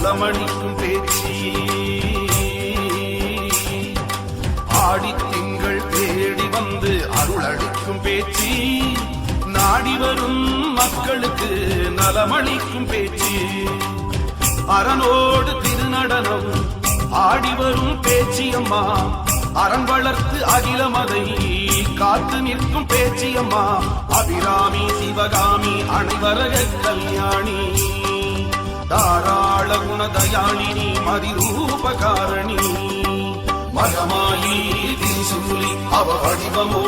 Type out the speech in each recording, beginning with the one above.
நலமணிக்கும் பேச்சு. ஆடி திங்கள் தேடி வந்து அருளளிக்கும் பேச்சு. நாடி வரும் மக்களுக்கு நலமளிக்கும் பேச்சு. அரணோடு திருநடனம் ஆடி வரும் பேச்சியம்மா. அரண் வளர்த்து அகிலமதை காத்து நிற்கும் பேச்சியம்மா. அபிராமி சிவகாமி அனைவரக கல்யாணி. தாராள குணதயாளினி மதிரூபகாரணி. மகமாயி திரிசூலி அவ வடிவமோ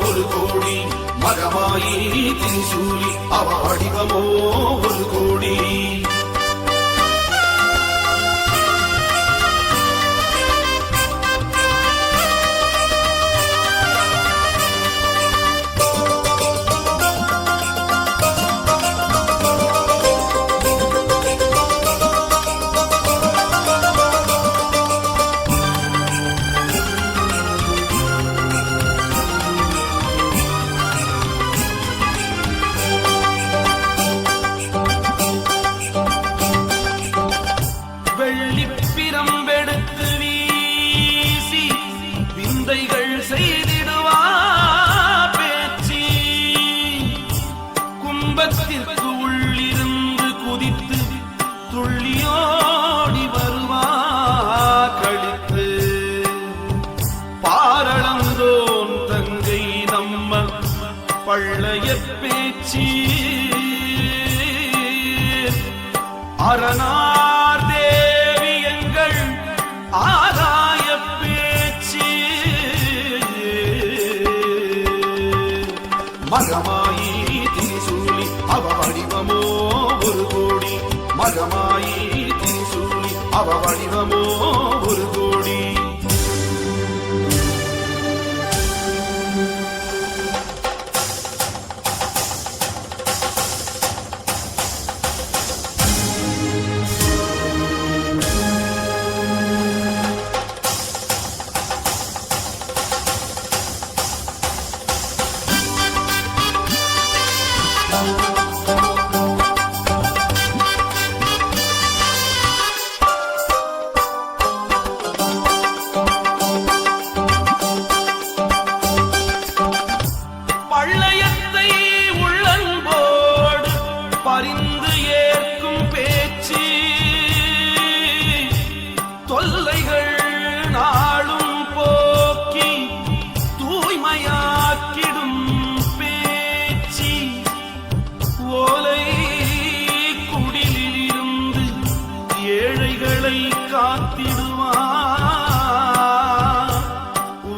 ஒரு கோடி. மகமாயி திரிசூலி அவ வடிவமோ ஒரு கோடி. பழைய பேச்சு அரணார் தேவி எங்கள் ஆதாய பேச்சு. மகமாயி திரிசூலி அவ வடிவமோ ஒரு கோடி. மகமாயி திரிசூலி அவ வடிவமோ ஒரு கோடி.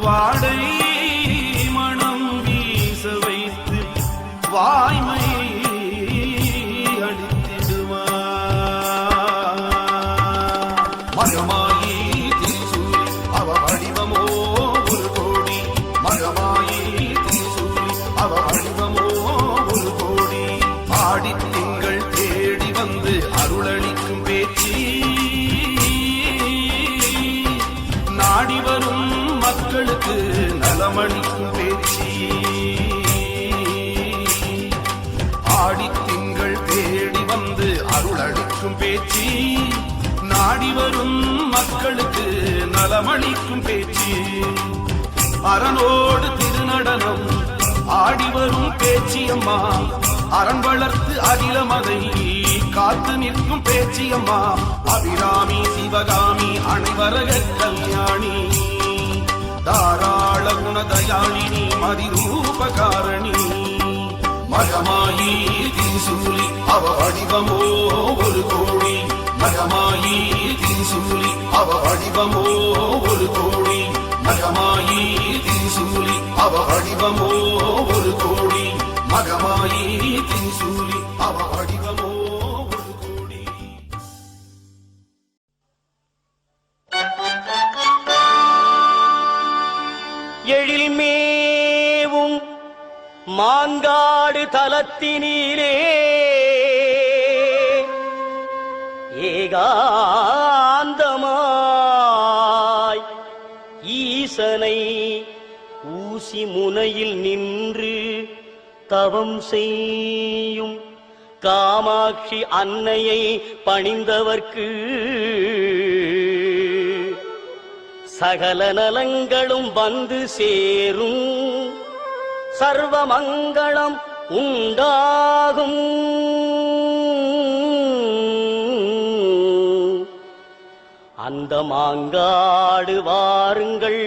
வாடை மனம் வீச வைத்து வாய்மை அளித்திடுவா. மகமாயி திரிசூலி அவ வடிவமோ ஒரு கோடி. மகமாயி திரிசூலி அவ வடிவமோ ஒரு கோடி. ஆடி திங்கள் தேடி வந்து அருளளிக்கும் பேச்சு. நாடி வரும் மக்களுக்கு நலமளிக்கும் பேச்சு. ஆடி திங்கள் தேடி வந்து அருளளிக்கும் பேச்சு. நாடி வரும் மக்களுக்கு நலமளிக்கும் பேச்சு. அரணோடு திருநடனம் ஆடி வரும் பேச்சியம்மா. அரண் வளர்த்து அகிலமதை காத்து நிற்கும் பேச்சியம்மா. அபிராமி சிவகாமி அனைவரக கல்யாணி. தாராள குணதயாளினி மதிரூபகாரணி. மகமாயி திரிசூலி அவ வடிவமோ ஒரு கோடி. மகமாயி திரிசூலி அவ வடிவமோ ஒரு கோடி. மகமாயி திரிசூலி அவ வடிவமோ ஒரு கோடி. மகமாயி திரிசூலி அவ வடிவமோ ஒரு கோடி. எழில்மேவும் மாங்காடு தலத்தினிலே ஏகாந்தமாய் ஈசனை ஊசி முனையில் நின்று தவம் செய்யும் காமாட்சி அன்னையை பணிந்தவர்க்கு சகல நலங்களும் வந்து சேரும், சர்வமங்களம் உண்டாகும். அந்த மாங்காடு வாருங்கள்,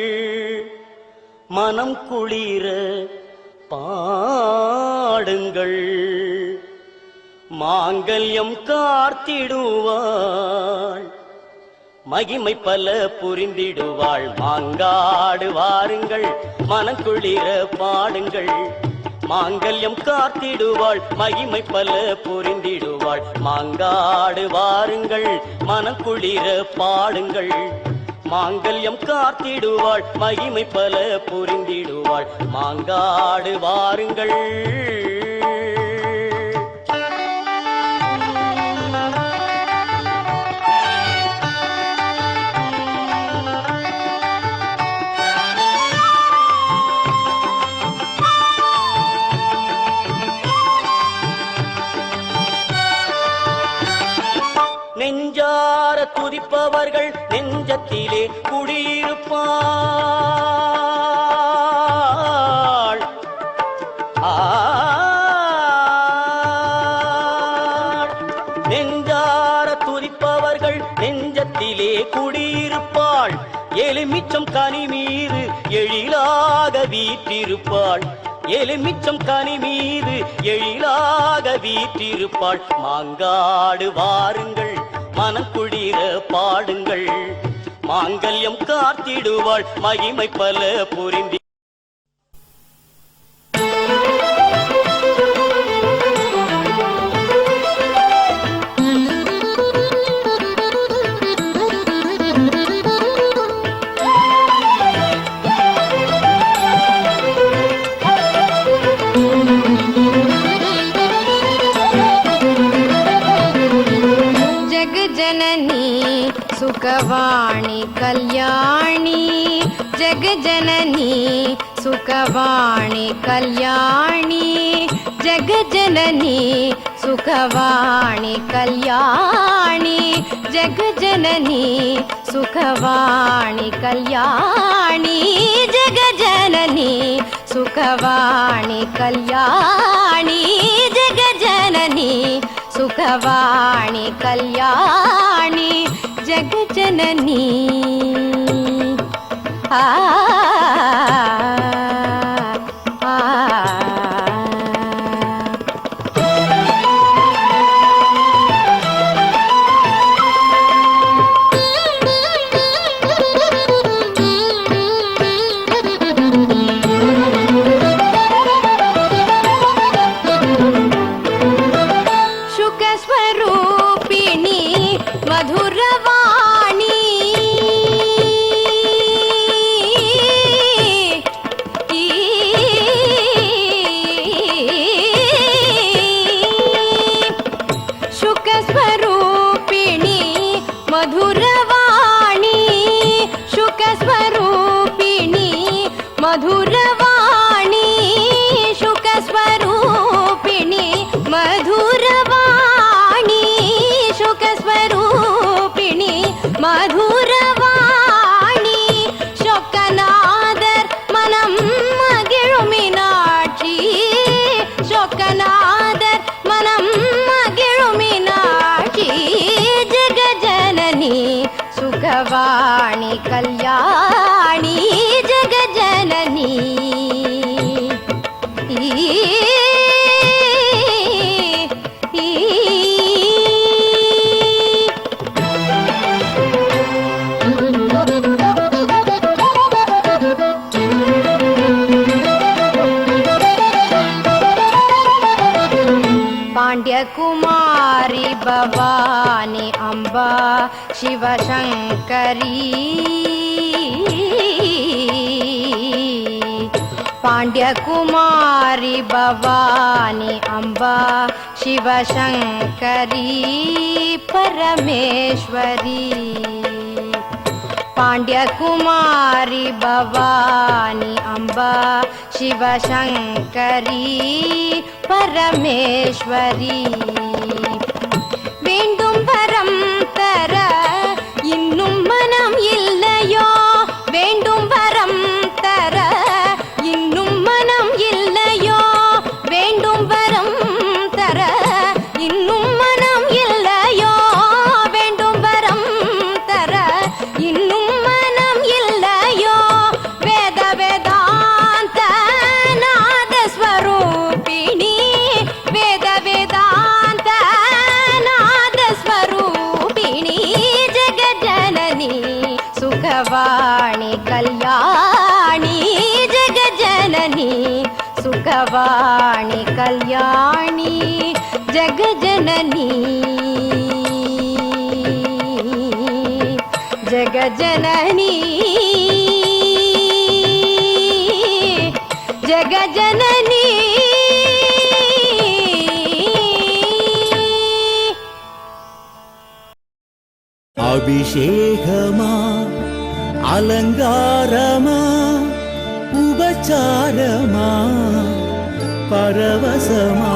மனம் குளிர பாடுங்கள், மாங்கல்யம் காத்திடுவாள், மகிமை பல புரிந்திடுவாள். மாங்காடு வாருங்கள், மனம் குளிர பாடுங்கள், மாங்கல்யம் காத்திடுவாள், மகிமை பல புரிந்திடுவாள். மாங்காடு வாருங்கள், மனம் குளிர பாடுங்கள், மாங்கல்யம் காத்திடுவாள், மகிமை பல புரிந்திடுவாள். மாங்காடு வாருங்கள். நெஞ்சார துதிப்பவர்கள் நெஞ்சத்திலே குடியிருப்பாள். நெஞ்சார துதிப்பவர்கள் நெஞ்சத்திலே குடியிருப்பாள். எலுமிச்சம் கனி மீது எழிலாக வீற்றிருப்பாள், எலுமிச்சம் கனி மீது எழிலாக வீற்றிருப்பாள். மாங்காடு வாருங்கள், மனக்குளிர பாடுங்கள், மாங்கல்யம் காத்திடுவாள், மகிமை பல புரிந்தி. सुखवाणी कल्याणी, जगजननी सुखवाणी कल्याणी, जगजननी सुखवाणी कल्याणी, जगजननी सुखवाणी कल्याणी, जगजननी सुखवाणी कल्याणी, जगजननी सुखवाणी कल्याणी, जगजननी. आ मधुरवाणी, शुकस्वरूपिणी मधुरवाणी, शुकस्वरूपिणी मधुरवाणी, शुकस्वरूपिणी मधुरवाणी, शोकनादर मनम मगिळुमिनाक्षी, शोकनादर मनम मगिळुमिनाक्षी, जगजननी सुखवाणी कल्याणी, जगजननी. पांड्यकुमारी भवानी अम्बा शिवशंकरी, पांड्यकुमारी भवानी अम्बा शिवशंकरी परमेश्वरी, पांड्यकुमारी भवानी अम्बा शिवशंकरी परमेश्वरी. సుఖవాణి కళ్యాణి జగజనని సుఖవాణి కళ్యాణి జగజనని జగజనని జగజనని அபிஷேகமா அலங்காரமா உபச்சாரமா பரவசமா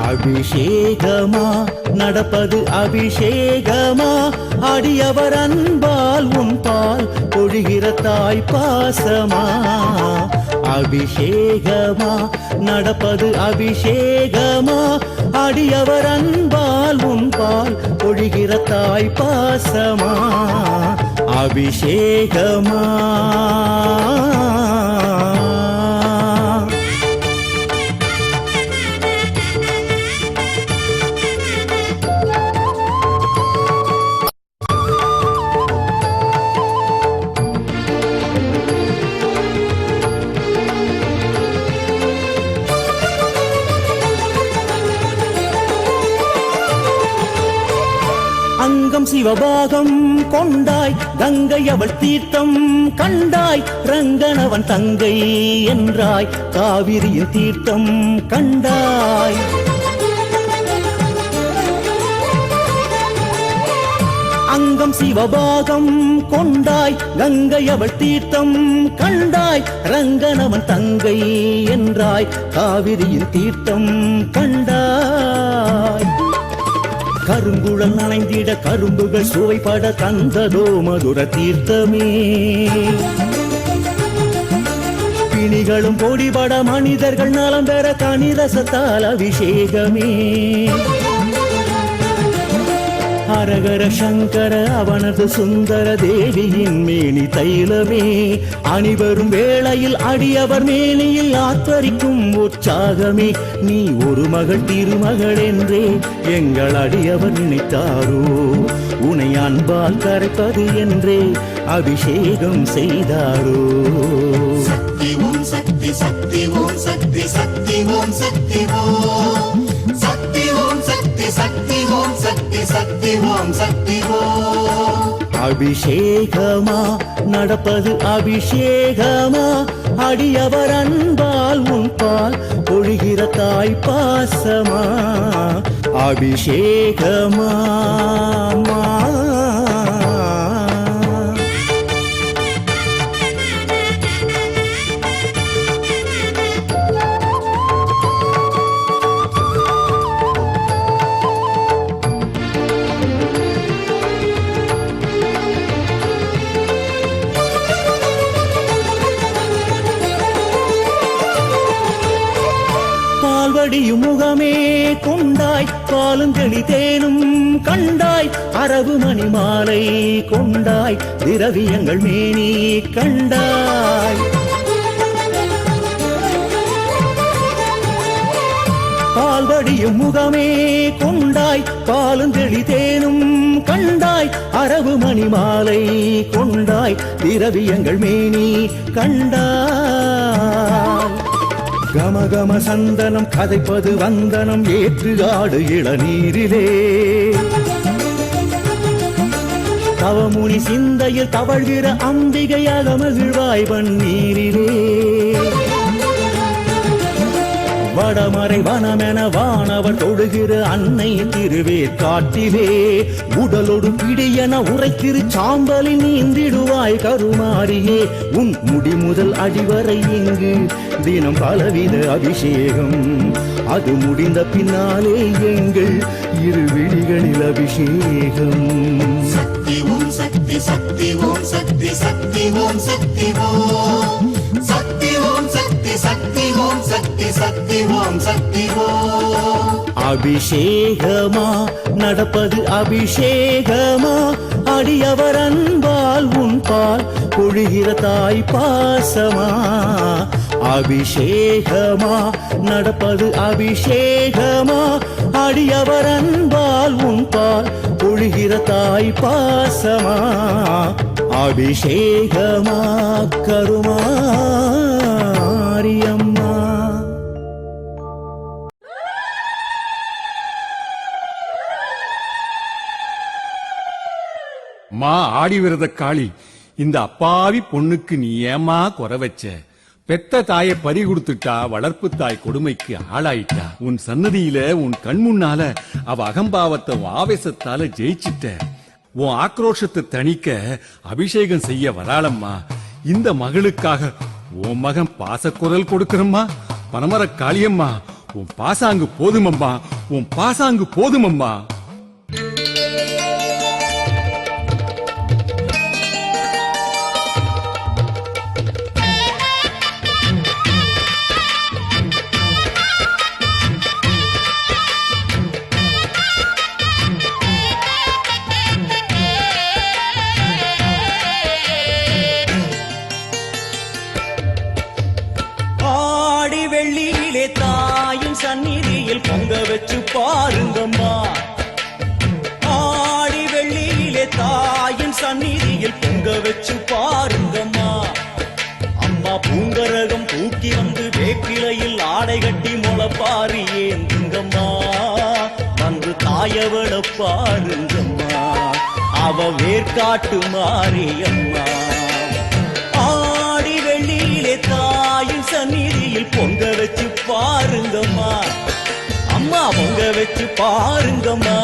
அபிஷேகமா நடப்பது அபிஷேகமா அடியவர் அன்பால் உன் பால் பொழிகிற தாய் பாசமா அபிஷேகமா நடப்பது அபிஷேகமா அடியவர் அன்பால் உன் பால் பொழிகிற தாய் பாசமா அபிஷேகமா அங்கம் சிவபாகம் கொண்டாய் கங்கை அவள் தீர்த்தம் கண்டாய் ரங்கனவன் தங்கை என்றாய் காவிரியின் தீர்த்தம் கண்டாய் அங்கம் சிவபாகம் கொண்டாய் கங்கை அவள் தீர்த்தம் கண்டாய் ரங்கனவன் தங்கை என்றாய் காவிரியின் தீர்த்தம் கண்டாய் கருங்குழல் நனைந்திட கரும்புகள் சுவைப்பட தந்ததோ மதுர தீர்த்தமே பிணிகளும் பொடிபட மனிதர்கள் நலம் பெற கனிரசத்தால் அபிஷேகமே ஹரஹர சங்கர அவனது சுந்தர தேவியின் மேனி தைலமே அணிவரும் வேளையில் அடியவர் மேனியில் ஆத்வரிக்கும் உற்சாகமே நீ ஒரு மகள் திருமகள் என்றே எங்கள் அடியவர் நினைத்தாரோ உனை அன்பால் கரைப்பது என்றே அபிஷேகம் செய்தாரோ சக்தி ஓம் சக்தி சக்தி ஓம் சக்தி சக்தி ஓம் சக்தி ஓம் சக்தி ஓம் சக்தி சக்தி ஓம் சக்தி சக்தி ஓம் சக்தி ஓம் அபிஷேகமா நடப்பது அபிஷேகமா அடியவர் அன்பால் உன் பால் பொழிகிற தாய் பாசமா அபிஷேகமா பால்வடியும் முகமே கொண்டாய் பாலும் தெளி தேனும் கண்டாய் அரவு மணி மாலை கொண்டாய் திரவியங்கள் மேனி கண்டாய் பால்வடியும் முகமே கொண்டாய் பாலும் தெளி தேனும் கண்டாய் அரவு மணி மாலை கொண்டாய் திரவியங்கள் மேனி கண்டாய் கமகம சந்தனம் கதைப்பது வந்தனம் ஏற்று ஆடு இளநீரிலே தவமுனி சிந்தையில் தவழ்கிற அம்பிகையாக மகிழ்வாய் பன்னீரிலே வடமறை வனமென வானவர் தொடுகிற அன்னை திருவேற்காட்டிலே உடலொடு பிடியென உரைத்திரு சாம்பலில் நீந்திடுவாய் கருமாரியே உன் முடி முதல் அடிவரை இங்கு தினம் பலவித அபிஷேகம் அது முடிந்த பின்னாலே எங்கள் இரு விழிகளில் அபிஷேகம் சக்தி ஓம் சக்தி சக்தி ஓம் சக்தி சக்தி ஓம் சக்தி ஓம் சக்தி ஓம் சக்தி சக்தி ஓம் சக்தி சக்தி ஓம் சக்தி ஓம் அபிஷேகமா நடப்பது அபிஷேகமா அடியவர் அன்பால் உன்பால் பொழிகிற தாய் பாசமா அபிஷேகமா நடப்பது அபிஷேகமா அடியவர் அன்பால் உன்பால் பொழிகிற தாய் பாசமா அபிஷேகமா கருமாரியம்மா. மா ஆடி விரத காளி, இந்த அப்பாவி பொண்ணுக்கு நீ ஏமா குறை வச்ச? பெத்த தாய பறி கொடுத்துட்டா, வளர்ப்பு தாய் கொடுமைக்கு ஆளாயிட்டா. உன் சன்னதியில உன் கண் முன்னால அவ அகம்பாவத்தை ஆவேசத்தால ஜெயிச்சிட்ட. உன் ஆக்ரோஷத்தை தணிக்க அபிஷேகம் செய்ய வராளம்மா. இந்த மகளுக்காக உன் மகன் பாசக்குரல் கொடுக்கிறம்மா. பனமர காளியம்மா, உன் பாசாங்கு போதுமம்மா, உன் பாசாங்கு போதுமம்மா. சந்நிதியில் பொங்க வச்சு பாருங்கம்மா. ஆடி வெள்ளியிலே தாயின் சந்நிதியில் பொங்க வச்சு பாருங்கம்மா. அம்மா பூங்கரகம் தூக்கி வந்து வேப்பிலையில் ஆடை கட்டி முளப்பாரி ஏந்துங்கம்மா. வந்து தாயவள பாருங்கம்மா, அவ வேர்காட்டு மாரியம்மா. ஆடி வெள்ளியிலே தாயின் சந்நிதியில் பொங்க வச்சு பாருங்கம்மா. அம்மா பொங்க வச்சு பாருங்கம்மா.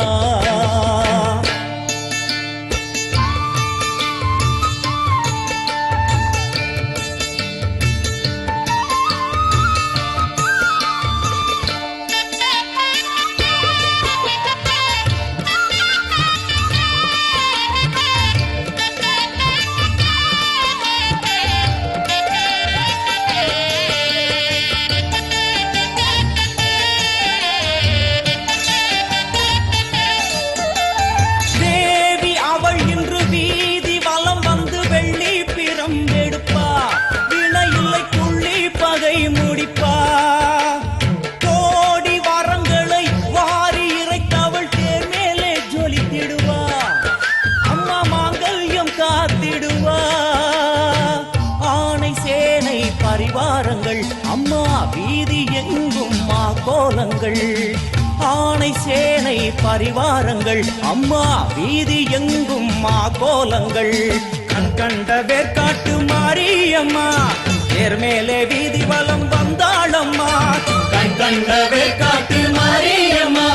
அம்மா வீதி எங்கும் மா கோலங்கள். ஆணை சேனை பரிவாரங்கள் அம்மா வீதி எங்கும் மா கோலங்கள். கண் கண்ட வேர்காட்டு மாரியம்மா, தேர் மேலே வீதி வலம் வந்தாளம்மா. கண் கண்ட வேர்காட்டு மாரியம்மா,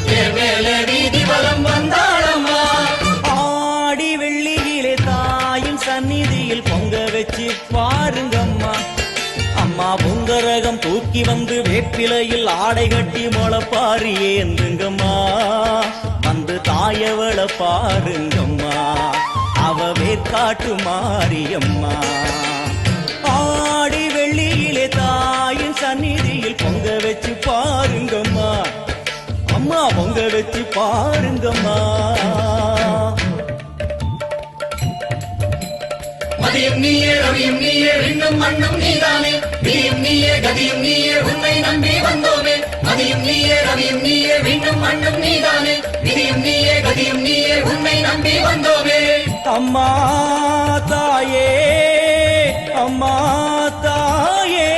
தேர் மேலே வீதி வலம் வந்தாளம்மா. ஆடி வெள்ளியிலே தாயின் சந்நிதியில் பொங்க வச்சு பாருங்கம்மா. அம்மா பொங்கரகம் தூக்கி வந்து வேப்பிலையில் ஆடை கட்டி முளப்பாரி ஏந்துங்கம்மா. வந்து தாயவள பாருங்கம்மா, அவ வேர்காட்டு மாரியம்மா. ஆடி வெள்ளியிலே தாயின் சந்நிதியில் பொங்க வச்சு பாருங்கம்மா. அம்மா பொங்க வச்சு பாருங்கம்மா. மதியும் நீயே ரவியும் நீயே விண்ணும் மண்ணும் நீதானே. விதியும் நீயே கதியும் நீயே உன்னை நம்பி வந்தோமே. மதியும் நீயே ரவியும் நீயே விண்ணும் மண்ணும் நீதானே. விதியும் நீயே கதியும் நீயே உன்னை நம்பி வந்தோமே. அம்மா தாயே, அம்மா தாயே,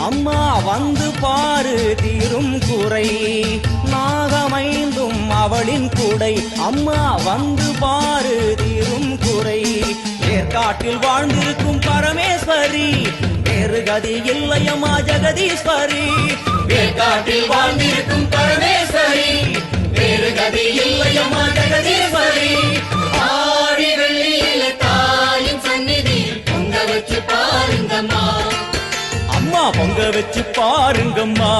அம்மா வந்து பாரு தீரும் குறை. நாகம் அமைந்தும் அவளின் கூடை அம்மா வந்து பாரு தீரும் குறை ஏற்காட்டில் வாழ்ந்திருக்கும் பரமேஸ்வரி வேறு கதி இல்லையம்மா ஜெகதீஸ்வரி ஏற்காட்டில் வாழ்ந்திருக்கும் பரமேஸ்வரி வேறு கதி இல்லையம்மா ஜெகதீஸ்வரி ஆடி வெள்ளியில தாயின் சந்நிதி பொங்க வச்சு பாருங்கம்மா. அம்மா பொங்க வச்சு பாருங்கம்மா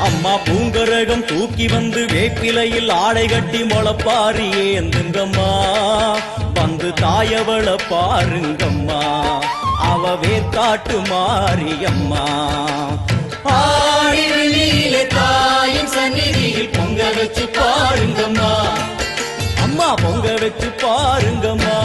அம்மா பூங்கரகம் தூக்கி வந்து வேப்பிலையில் ஆடை கட்டி முளப்பாரி ஏந்துங்கம்மா வந்து தாயவள பாருங்கம்மா அவ வேற்காட்டு மாரியம்மா ஆடி வெள்ளியிலே தாயின் சந்நிதியில் பொங்க வச்சு பாருங்கம்மா அம்மா பொங்க வச்சு பாருங்கம்மா.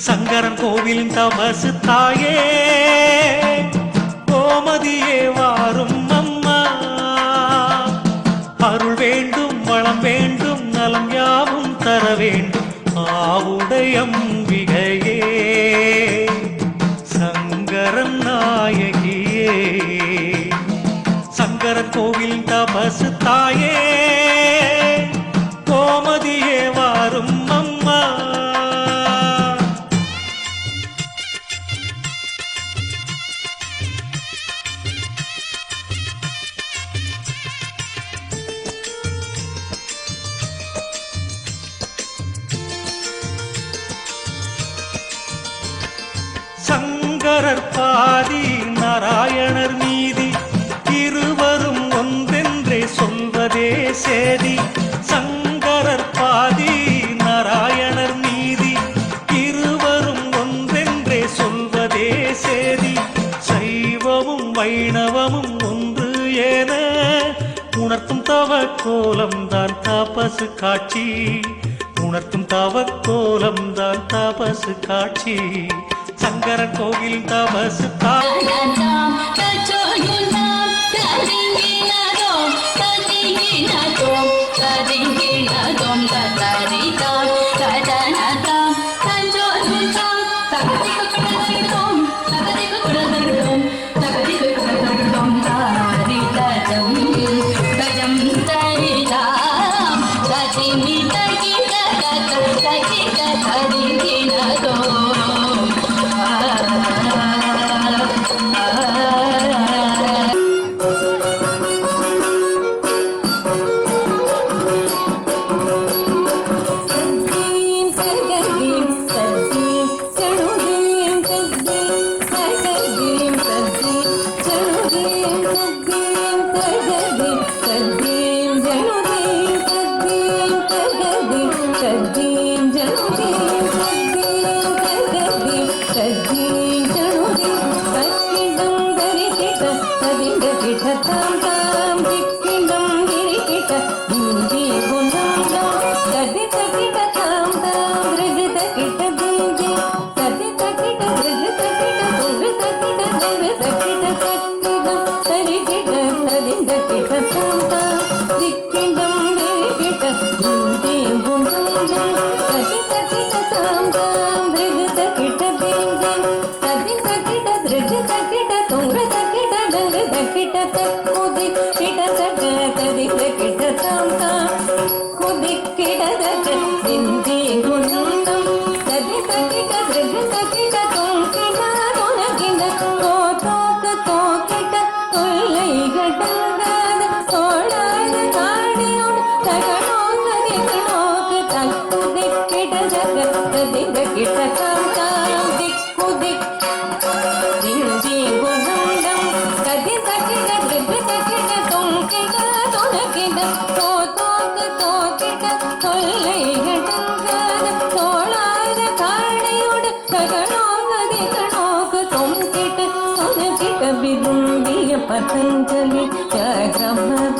சங்கரன் கோவிலின் தமசு தாயே கோமதியே வாரும் அம்மா அருள் வேண்டும் வளம் வேண்டும் நலம் யாவும் தர வேண்டும் ஆவுடையம்பிகையே சங்கரன் நாயகியே சங்கரன் கோவிலின் தமசு தாயே கோமதியே வாரும் அம்மா பாதி நாராயணர் மீதி இருவரும் ஒன்றென்றே சொல்வதே சேதி சங்கரர் பாதி நாராயணர் மீதி இருவரும் ஒன்றென்றே சொல்வதே சேதி சைவமும் வைணவமும் ஒன்று என உணர்த்தும் தவக்கோலம் தான் தபசு காட்சி உணர்த்தும் தவக்கோலம் தான் தபசு காட்சி சங்கரன் கோவில் தபசு பதஞ்சலி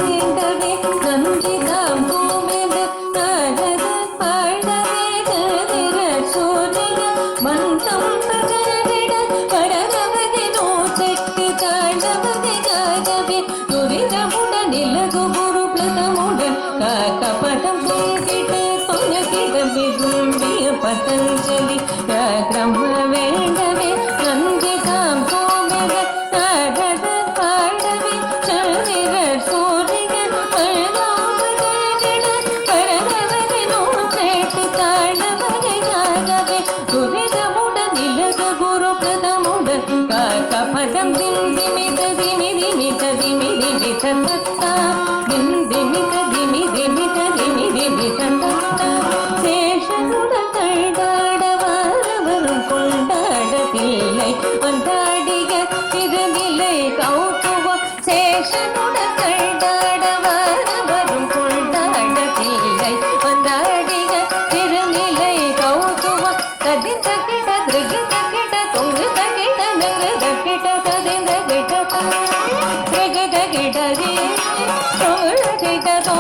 வேண்டவே நந்திதாம் பூமெத நாரத பாடவே கதிர சூரிய மந்தம் பகரவிட படரவதி நோசெட்டு தாழவதி காகவே துரிதமுடன் இலகு குரு பிளதமுடன் காக்கப்படம் கேட்ட தொலைகிட விரும்பிய பதஞ்சலி கிரம வேண்டவே நந்திதாம் பூமெத நாரத பாடவே சந்திர சூரிய பழகாமகிட பரவதி நோசெட்டு தாழவதி காகவே துரிதமுடன் இலகு குரு பிளதமுடன் காக்கப்படம் திமித திமித திமித தத்தா திமித திமித திமித தத்தா சேஷனுடன் கண்டாட வாரவரும் கொண்டாடவில்லை வந்தாடிய திருநிலை கௌதுவம் சேஷனுடன் கண்டாட வாரவரும் கொண்டாடவில்லை வந்தாடிய திருநிலை கௌதுவம் ததிந்த கிட திருகிட கிட தொங்கு தகிட நங்கு தகிட ததிந்த கிட திருகிட கிட தொங்கு கிட தோ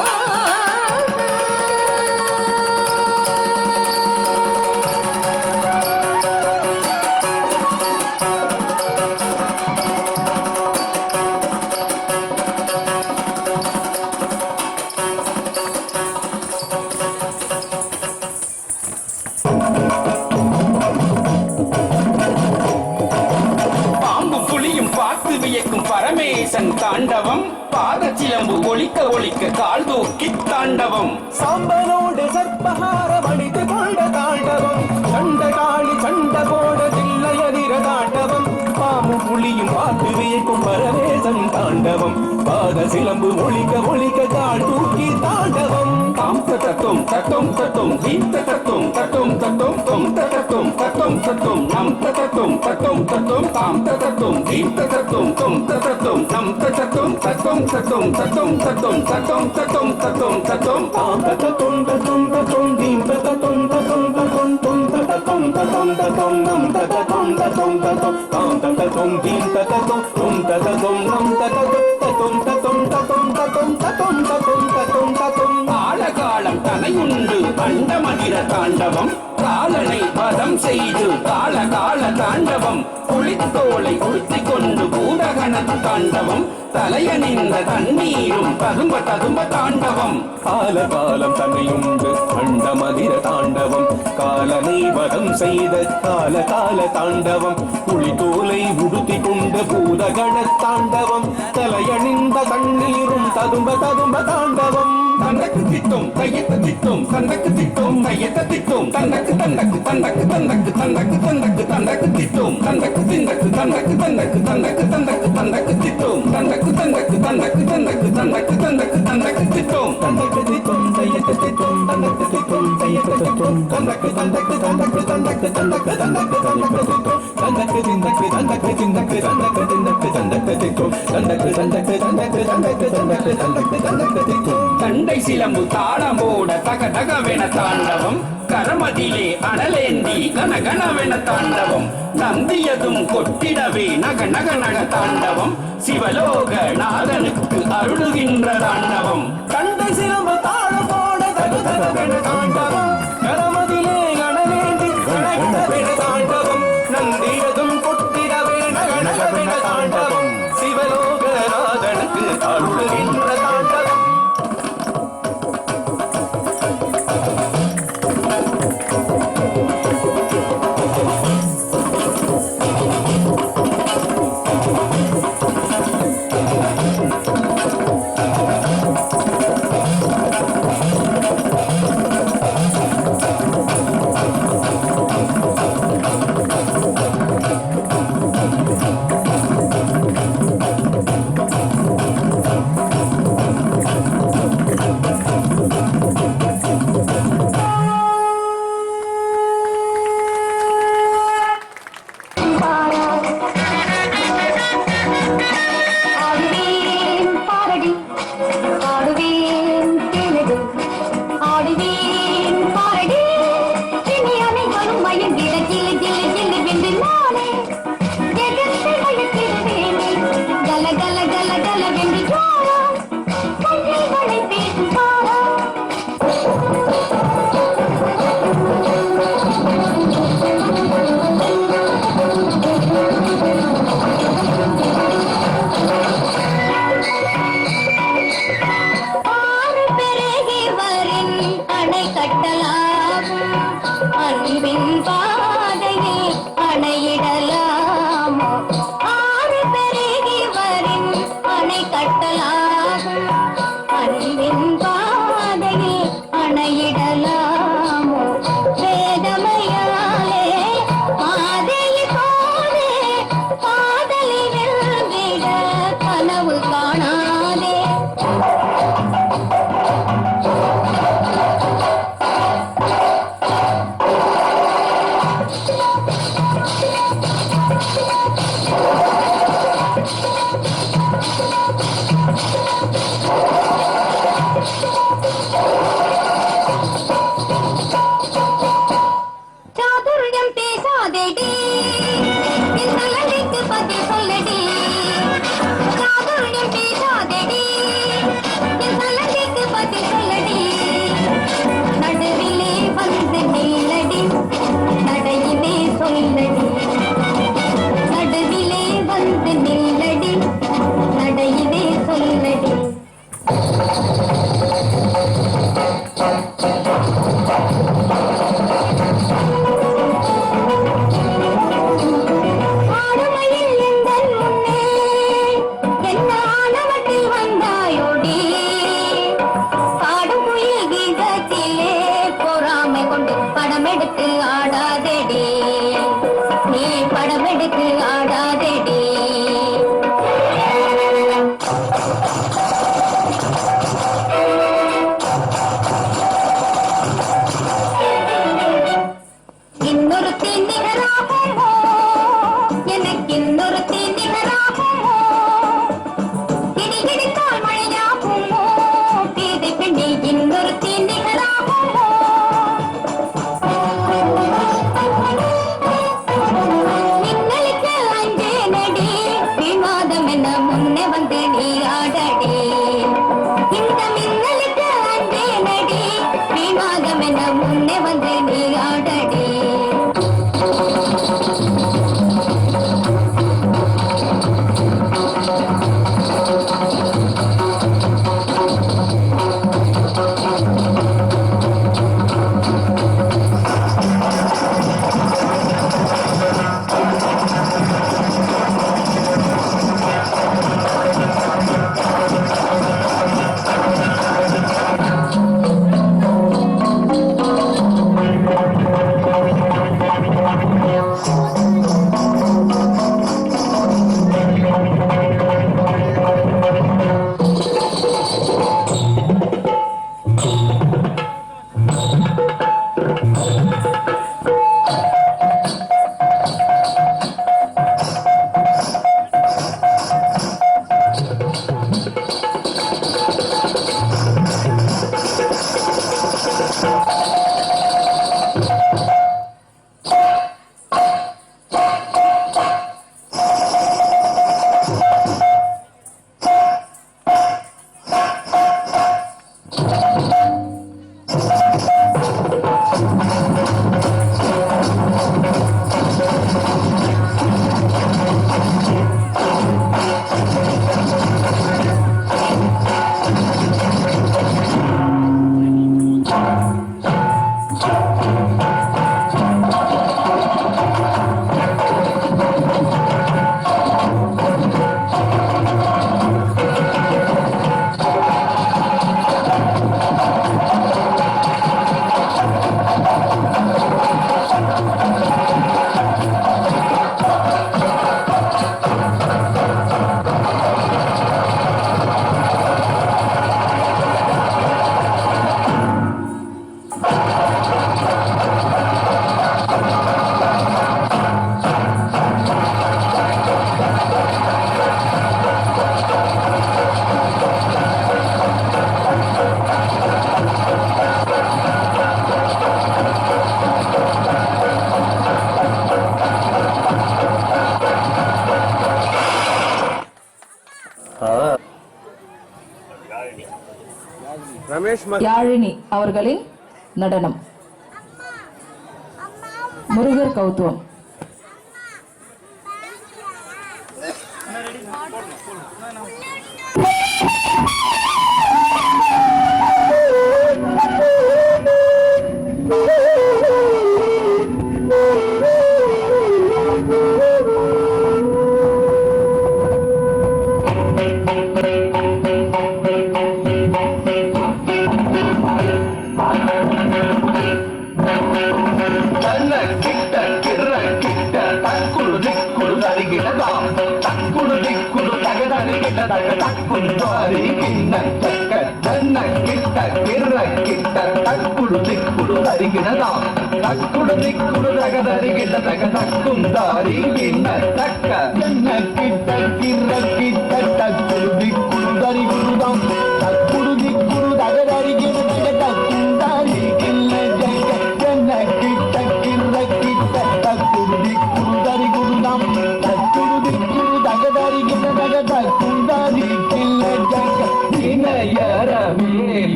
பாம்பு புலியும் பார்த்து வியக்கும் பரமேசன் தாண்டவம் பாதச்சிலம்பு ஒலிக்க ஒலிக்க கால் தூக்கி தாண்டவம் சாம்பனோடு சர்ப்பஹார வடித்து கொண்ட தாண்டவம் சண்ட காளி சண்ட போட தில்லையதிர தாண்டவம் பாம்பு புலியும் பார்த்து வியக்கும் பரமேச கணேசன் தாண்டவம் பாத சிலம்பு ஒழிக்க ஒழிக்க கால் தூக்கி தாண்டவம் தாம் தத்தும் தத்தும் தத்தும் தீர்த்த தத்தும் தத்தும் தத்தும் தொம் தத்தும் தத்தும் தத்தும் நம் தத்தும் தத்தும் தத்தும் தாம் தத்தும் தீர்த்த தத்தும் தொம் தத்தும் நம் தத்தும் தத்தும் தத்தும் தத்தும் தத்தும் தத்தும் தத்தும் தத்தும் தத்தும் தாம் தத்தும் தத்தும் தத்தும் தீம் தத்தும் தத்தும் தத்தும் தொம் தத்தும் தத்தும் தத்தும் நம் தத்தும் தத்தும் தத்தும் தாம் தத்தும் தீம் தத்தும் தொம் தத்தும் நம் தத்தும் தத்தும் தத்தும் தத்தும் தத்தும் தத்தும் தத்தும் தத்தும் தத்தும் காலகாலம் தனையுண்டு அண்டமதிர தாண்டவம் காலனை பதம் செய்து கால கால தாண்டவம் குளித்தோலை உடுத்திக் கொண்டு பூதகண தாண்டவம் தலையணிந்த தண்ணீரும் ததும்ப ததும்ப தாண்டவம் கால காலம் தன்னையுண்டு அண்டமதிர தாண்டவம் காலனை வதம் செய்த கால கால தாண்டவம் குளித்தோலை உடுத்தி கொண்ட பூதகண தாண்டவம் தலையணிந்த தண்ணீரும் ததும்ப ததும்ப தாண்டவம் தந்தக்கு திட்டும் கையத்த திட்டும் தந்தக்கு திட்டும் கையத்த திட்டும் தந்தக்கு தந்தக்கு தந்தக்கு தந்தக்கு தந்தக்கு தந்தக்கு தந்தக்கு திட்டும் தந்தக்கு திந்தக்கு தந்தக்கு தந்தக்கு தந்தக்கு தந்தக்கு தந்தக்கு திட்டும் தந்தக்கு தந்தக்கு தந்தக்கு தந்தக்கு தந்தக்கு தந்தக்கு தந்தக்கு திட்டும் தந்தக்கு திட்டும் கையத்த திட்டும் தந்தக்கு திட்டும் கையத்த திட்டும் தந்தக்கு தந்தக்கு தந்தக்கு தந்தக்கு தந்தக்கு தந்தக்கு தந்தக்கு திட்டும் தந்தக்கு திந்தக்கு தந்தக்கு திந்தக்கு தந்தக்கு திந்தக்கு தந்தக்கு திட்டும் தந்தக்கு தந்தக்கு தந்தக்கு தந்தக்கு தந்தக்கு தந்தக்கு தந்தக்கு திட்டும் தண்டை சிலம்பு தாளமோட தக தகவென தாண்டவம் கரமதிலே அனலேந்தி கனகனவென தாண்டவம் நந்தியதும் கொட்டிடவே நக நக நக தாண்டவம் சிவலோக நாதனுக்கு அருளுகின்ற தாண்டவம் கண்டை சிலம்பு தாளமோட தகு தகவென தாண்டவம் கரமதிலே அனலேந்தி கனகனவென தாண்டவம் நந்தியதும் கொட்டிடவே நக நகவென தாண்டவம் சிவலோக நாதனுக்கு அருளுகின்ற தாண்டவம் யாழினி அவர்களின் நடனம் முருகர் கௌத்துவம்.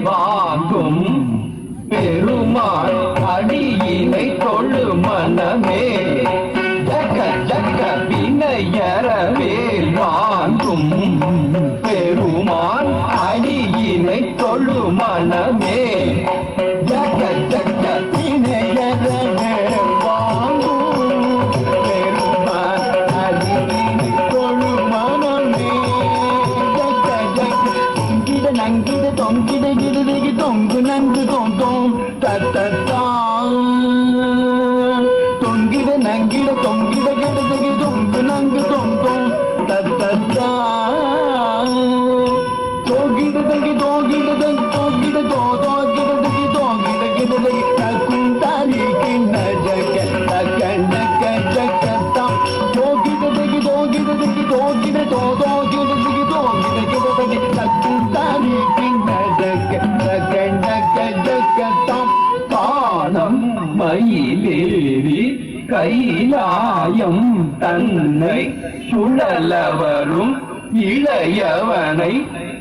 வாங்கும் பெருமாள் அடியினை தொழு மனமே ஜக ஜக வினையரவேல் வாங்கும் பெருமாள் அடியினை தொழு மனமே ஜக ஜக வினையரவேல் வாங்கும் பெருமாள் அடியினை தொழு மனமே ஜக ஜக கிட நங்கிட தொங்கிட கிடதகி தொங்கு நங்கு தொந்தோம் தத்தத்தான் தொங்கிட நங்கிட தொங்கிட கிடதகி தொங்கு நங்கு தொந்தோம் தத்தத்தான் தோகிடதகி தோகிடதகி தோகிட தோகிடதகி தோகிட கிடதகி தக்குந்தாரி கிண்ண ஜக தக்கண்ட கஜகத்தாம் தோகிடதகி தோகிடதகி தோகிட தோகிடதகி தோகிட கிடதகி தக்குந்தாரி கிண்ண ஜக தக்கண்ட கஜகத்தாம் காணம் மயிலேறி கைலாயம் தன்னை சுழலவரும் இளையவனை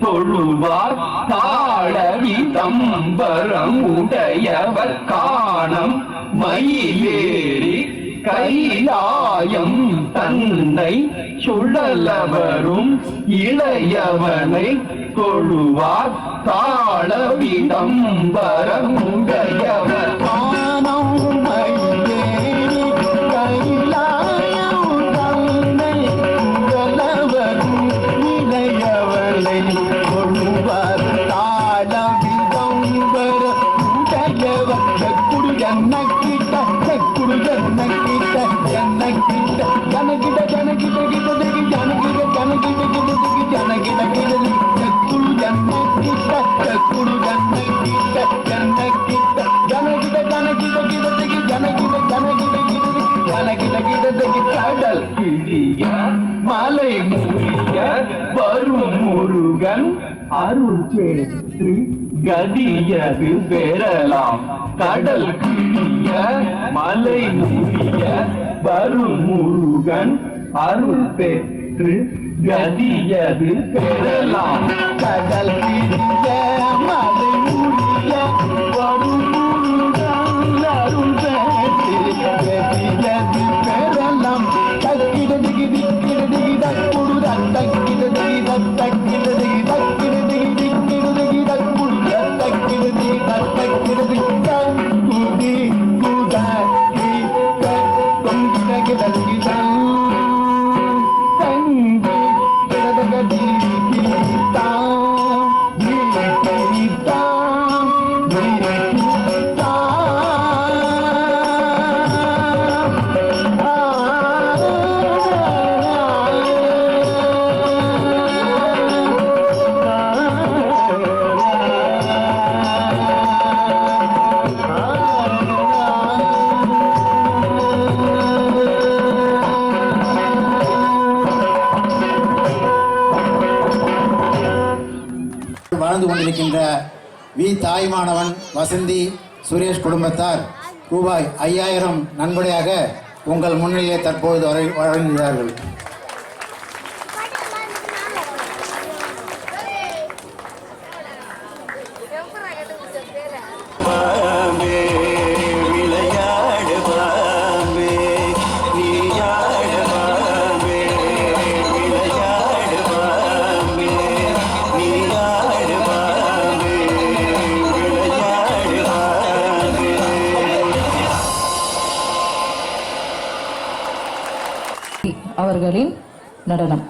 தொழுவார் தாழவி தம்பரம் உடையவர் காணம் மயிலேறி கைலாயம் தன்னை சுழலவரும் இளையவனை தொழுவார் தாழவி தம்பரம் உடையவர் காணம் மயிலேறி கைலாயம் தன்னை சுழலவரும் இளையவனை தொழுவார் தாழவி தம்பர உடையவர் செக்குடு ஜன்னக்கிட்ட செக்குடு ஜன்னக்கிட்ட ஜன்னக்கிட்ட ஜனகிட ஜனகிட கிடதகி ஜனகிட ஜனகிட கிடதகி ஜனகிட கிடதகி செக்குடு ஜன்னக்கிட்ட செக்குடு ஜன்னக்கிட்ட ஜன்னக்கிட்ட ஜனகிட ஜனகிட கிடதகி ஜனகிட ஜனகிட கிடதகி ஜனகிட கிடதகி கடல் கிழிய மலை முறிய வரும் முருகன் அருள் சேற்று கதியது பெறலாம் கடல் கிழிய மலை முறிய வரும் முருகன் அருள் பெற்று கதியது பெறலாம் கடல் கிழிய மலை முறிய வரும் முருகன் அருள் பெற்று கதியது பெறலாம் தக்கிடதி கிடதி தக்குடு தக்கிடதி தக்கிடதி தக்கிடதி கிடதி தக்குடு தக்கிடதி தக்கிடதி தக்குடி குடாகி தொங்கிட கிடதி தங்கி கிடதகதி கிட்டாம் கிட்டாம் வாழ்ந்து கொண்டிருக்கின்ற வி தாய்மானவன் வசந்தி சுரேஷ் குடும்பத்தார் ரூபாய் 5000 நன்கொடையாக உங்கள் முன்னிலையே தற்பொழுது வழங்குகிறார்கள். அவர்களின் நடனம்.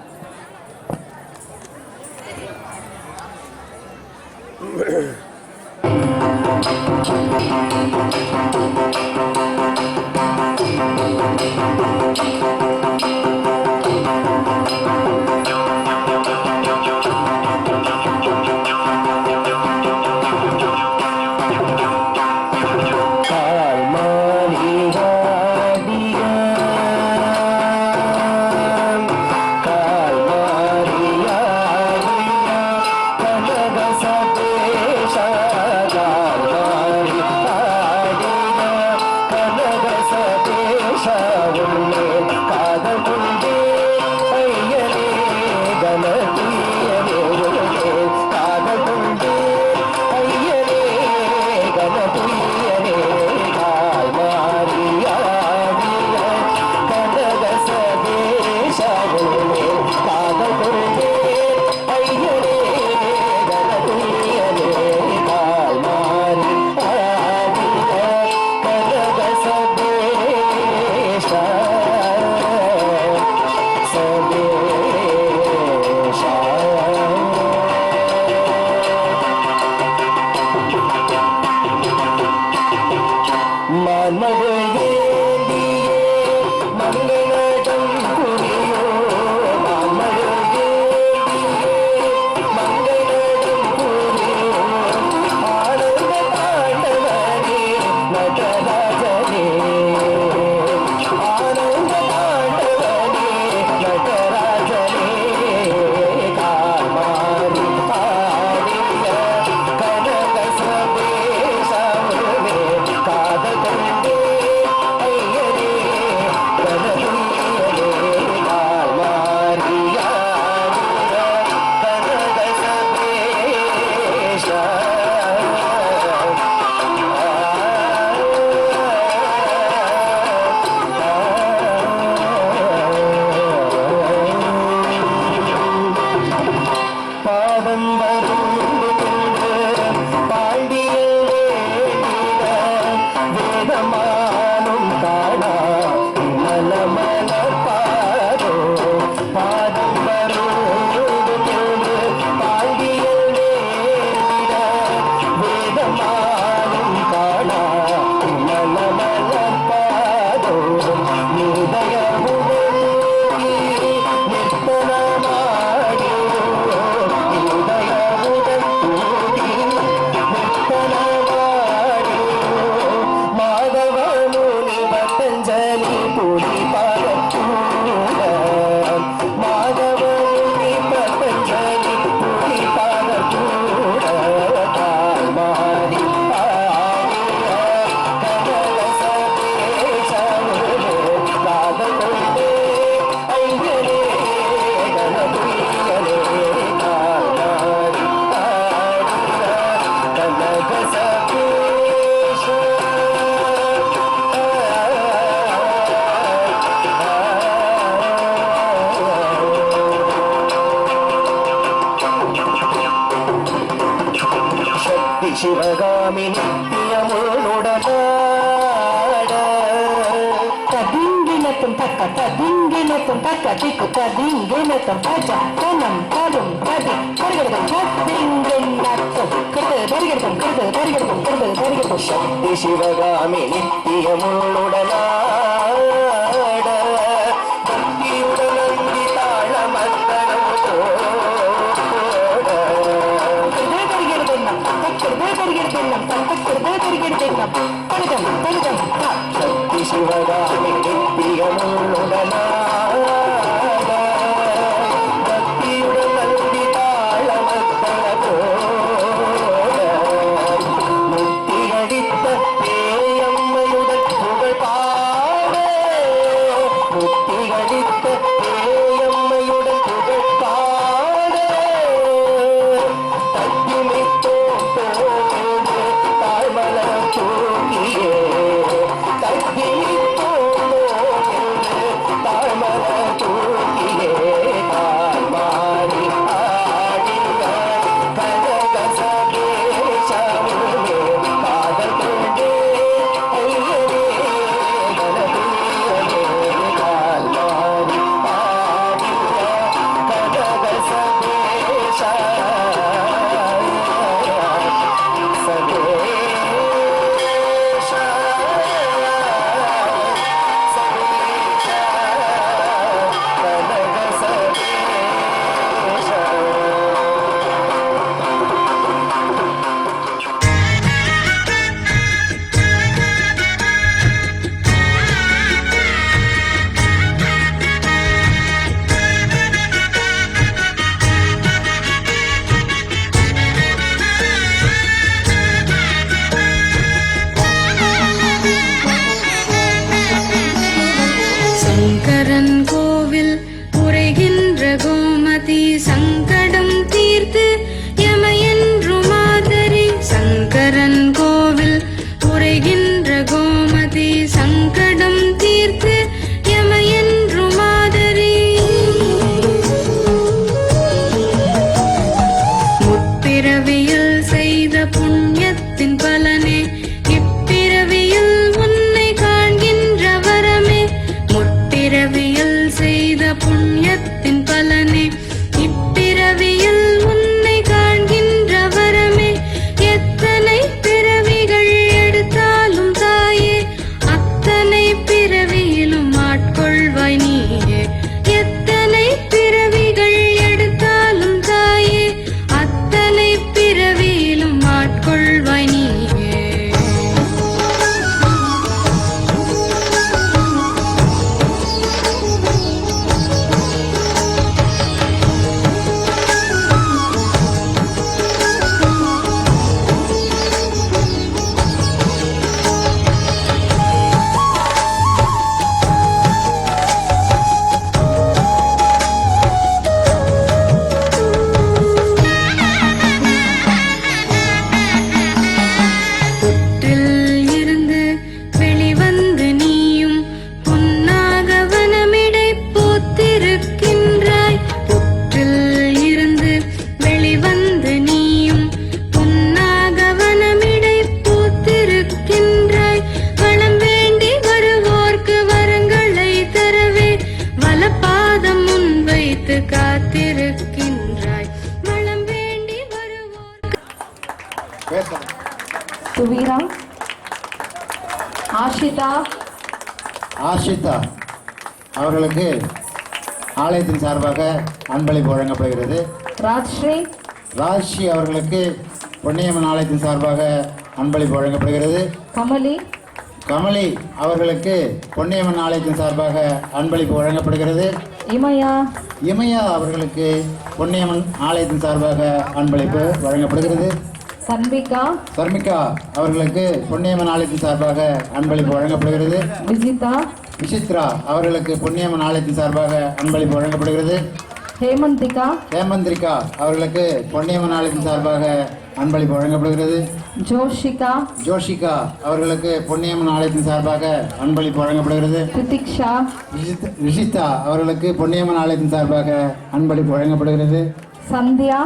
சிவகாமி நித்தியமுடனாட ததிங்கினத்தும் தக்க ததிங்கினத்தும் தக்க திக்கு ததிங்கினத்தும் தஜ தனம் தரும் ததி தருகிறதும் ததிங்கினத்தும் கிருது தருகிறதும் கிருது தருகிறதும் கிருது தருகிறதும் சக்தி சிவகாமி நித்தியமுடனாட பக்தியுடன் அங்கி தாழ மத்தனம் சக்தி சிவகாமி நித்தியமுடனாட பக்தியுடன் நந்தி தாழ முத்தி அடித்த பேயம்மையுடன் புகழ் பாட முத்தி அடித்த பேயம்மையுடன் புகழ் பாட தத்திமித்தோம் தோடு தாழ்மல தூக்கியே தத்திமித்தோம் தாழ்மல பேசலாம். சுவீரா, ஆஷிதா, ஆஷிதா அவர்களுக்கு ஆலயத்தின் சார்பாக அன்பளிப்பு வழங்கப்படுகிறது. ராஜ்ஸ்ரீ, ராஜ்ஸ்ரீ அவர்களுக்கு பொன்னியம்மன் ஆலயத்தின் சார்பாக அன்பளிப்பு வழங்கப்படுகிறது. கமலி, கமலி அவர்களுக்கு பொன்னியம்மன் ஆலயத்தின் சார்பாக அன்பளிப்பு வழங்கப்படுகிறது. இமயா, இமயா அவர்களுக்கு பொன்னியம்மன் ஆலயத்தின் சார்பாக அன்பளிப்பு வழங்கப்படுகிறது. சன்விகா, சர்மிகா அவர்களுக்கு பொன்னியம்மன் ஆலயத்தின் சார்பாக அன்பளிப்பு வழங்கப்படுகிறது. விஜிதா, விசித்ரா அவர்களுக்கு பொன்னியம்மன் ஆலயத்தின் சார்பாக அன்பளிப்பு வழங்கப்படுகிறது. ஹேமந்திகா, ஹேமந்திரிகா அவர்களுக்கு பொன்னியம்மன் ஆலயத்தின் சார்பாக அன்பளிப்பு வழங்கப்படுகிறது. ஜோஷிகா, ஜோஷிகா அவர்களுக்கு பொன்னியம்மன் ஆலயத்தின் சார்பாக அன்பளிப்பு வழங்கப்படுகிறது. திதிக்ஷா, ரிஷிதா அவர்களுக்கு பொன்னியம்மன் ஆலயத்தின் சார்பாக அன்பளிப்பு வழங்கப்படுகிறது. சந்தியா,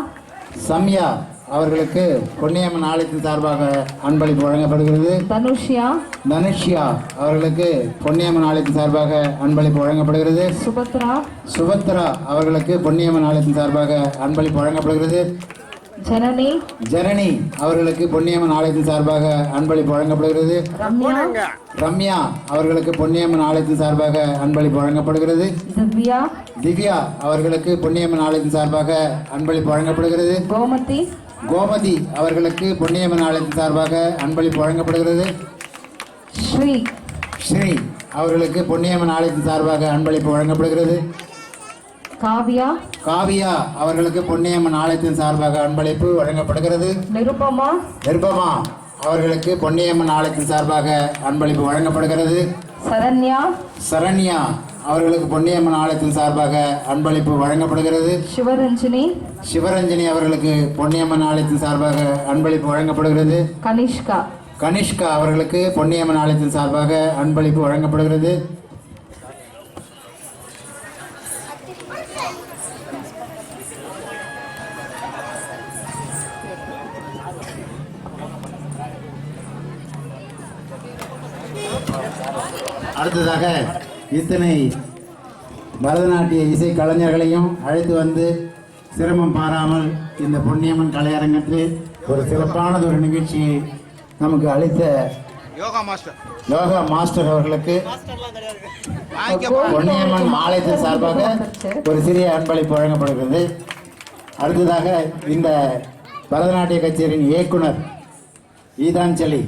சம்யா அவர்களுக்கு பொன்னியம்மன் ஆலயத்தின் சார்பாக அன்பளிப்பு வழங்கப்படுகிறது. தனுஷ்யா, தனுஷ்யா அவர்களுக்கு பொன்னியம்மன் ஆலயத்தின் சார்பாக அன்பளிப்பு வழங்கப்படுகிறது. சுபத்ரா, சுபத்ரா அவர்களுக்கு பொன்னியம்மன் ஆலயத்தின் சார்பாக அன்பளிப்பு வழங்கப்படுகிறது. ஜனனி, ஜனனி அவர்களுக்கு பொன்னியம்மன் ஆலயத்தின் சார்பாக அன்பளிப்பு வழங்கப்படுகிறது. ரம்யா, ரம்யா அவர்களுக்கு பொன்னியம்மன் ஆலயத்தின் சார்பாக அன்பளிப்பு வழங்கப்படுகிறது. திவ்யா, திவ்யா அவர்களுக்கு பொன்னியம்மன் ஆலயத்தின் சார்பாக அன்பளிப்பு வழங்கப்படுகிறது. கோமதி, கோமதி அவர்களுக்கு பொன்னியம்மன் ஆலயத்தின் சார்பாக அன்பளிப்பு வழங்கப்படுகிறது. ஸ்ரீ, ஸ்ரீ அவர்களுக்கு பொன்னியம்மன் ஆலயத்தின் சார்பாக அன்பளிப்பு வழங்கப்படுகிறது. காவ்யா, காவியா அவர்களுக்கு பொன்னியம்மன் ஆலயத்தின் சார்பாக அன்பளிப்பு வழங்கப்படுகிறது. நிருபமா, நிர்பமா அவர்களுக்கு பொன்னியம்மன் ஆலயத்தின் சார்பாக அன்பளிப்பு வழங்கப்படுகிறது. சரண்யா, சரண்யா அவர்களுக்கு பொன்னியம்மன் ஆலயத்தின் சார்பாக அன்பளிப்பு வழங்கப்படுகிறது. சிவரஞ்சினி, சிவரஞ்சனி அவர்களுக்கு பொன்னியம்மன் ஆலயத்தின் சார்பாக அன்பளிப்பு வழங்கப்படுகிறது. கனிஷ்கா, கனிஷ்கா அவர்களுக்கு பொன்னியம்மன் ஆலயத்தின் சார்பாக அன்பளிப்பு வழங்கப்படுகிறது. அடுத்ததாக இத்தனை பரதநாட்டிய இசை கலைஞர்களையும் அழைத்து வந்து சிரமம் பாராமல் இந்த பொன்னியம்மன் கலையரங்கத்தில் ஒரு சிறப்பானதொரு நிகழ்ச்சியை நமக்கு அளித்த யோகா மாஸ்டர் அவர்களுக்கு பொன்னியம்மன் ஆலயத்தின் சார்பாக ஒரு சிறிய அன்பளிப்பு வழங்கப்படுகிறது. அடுத்ததாக இந்த பரதநாட்டிய கச்சேரியின் இயக்குனர் கீதாஞ்சலி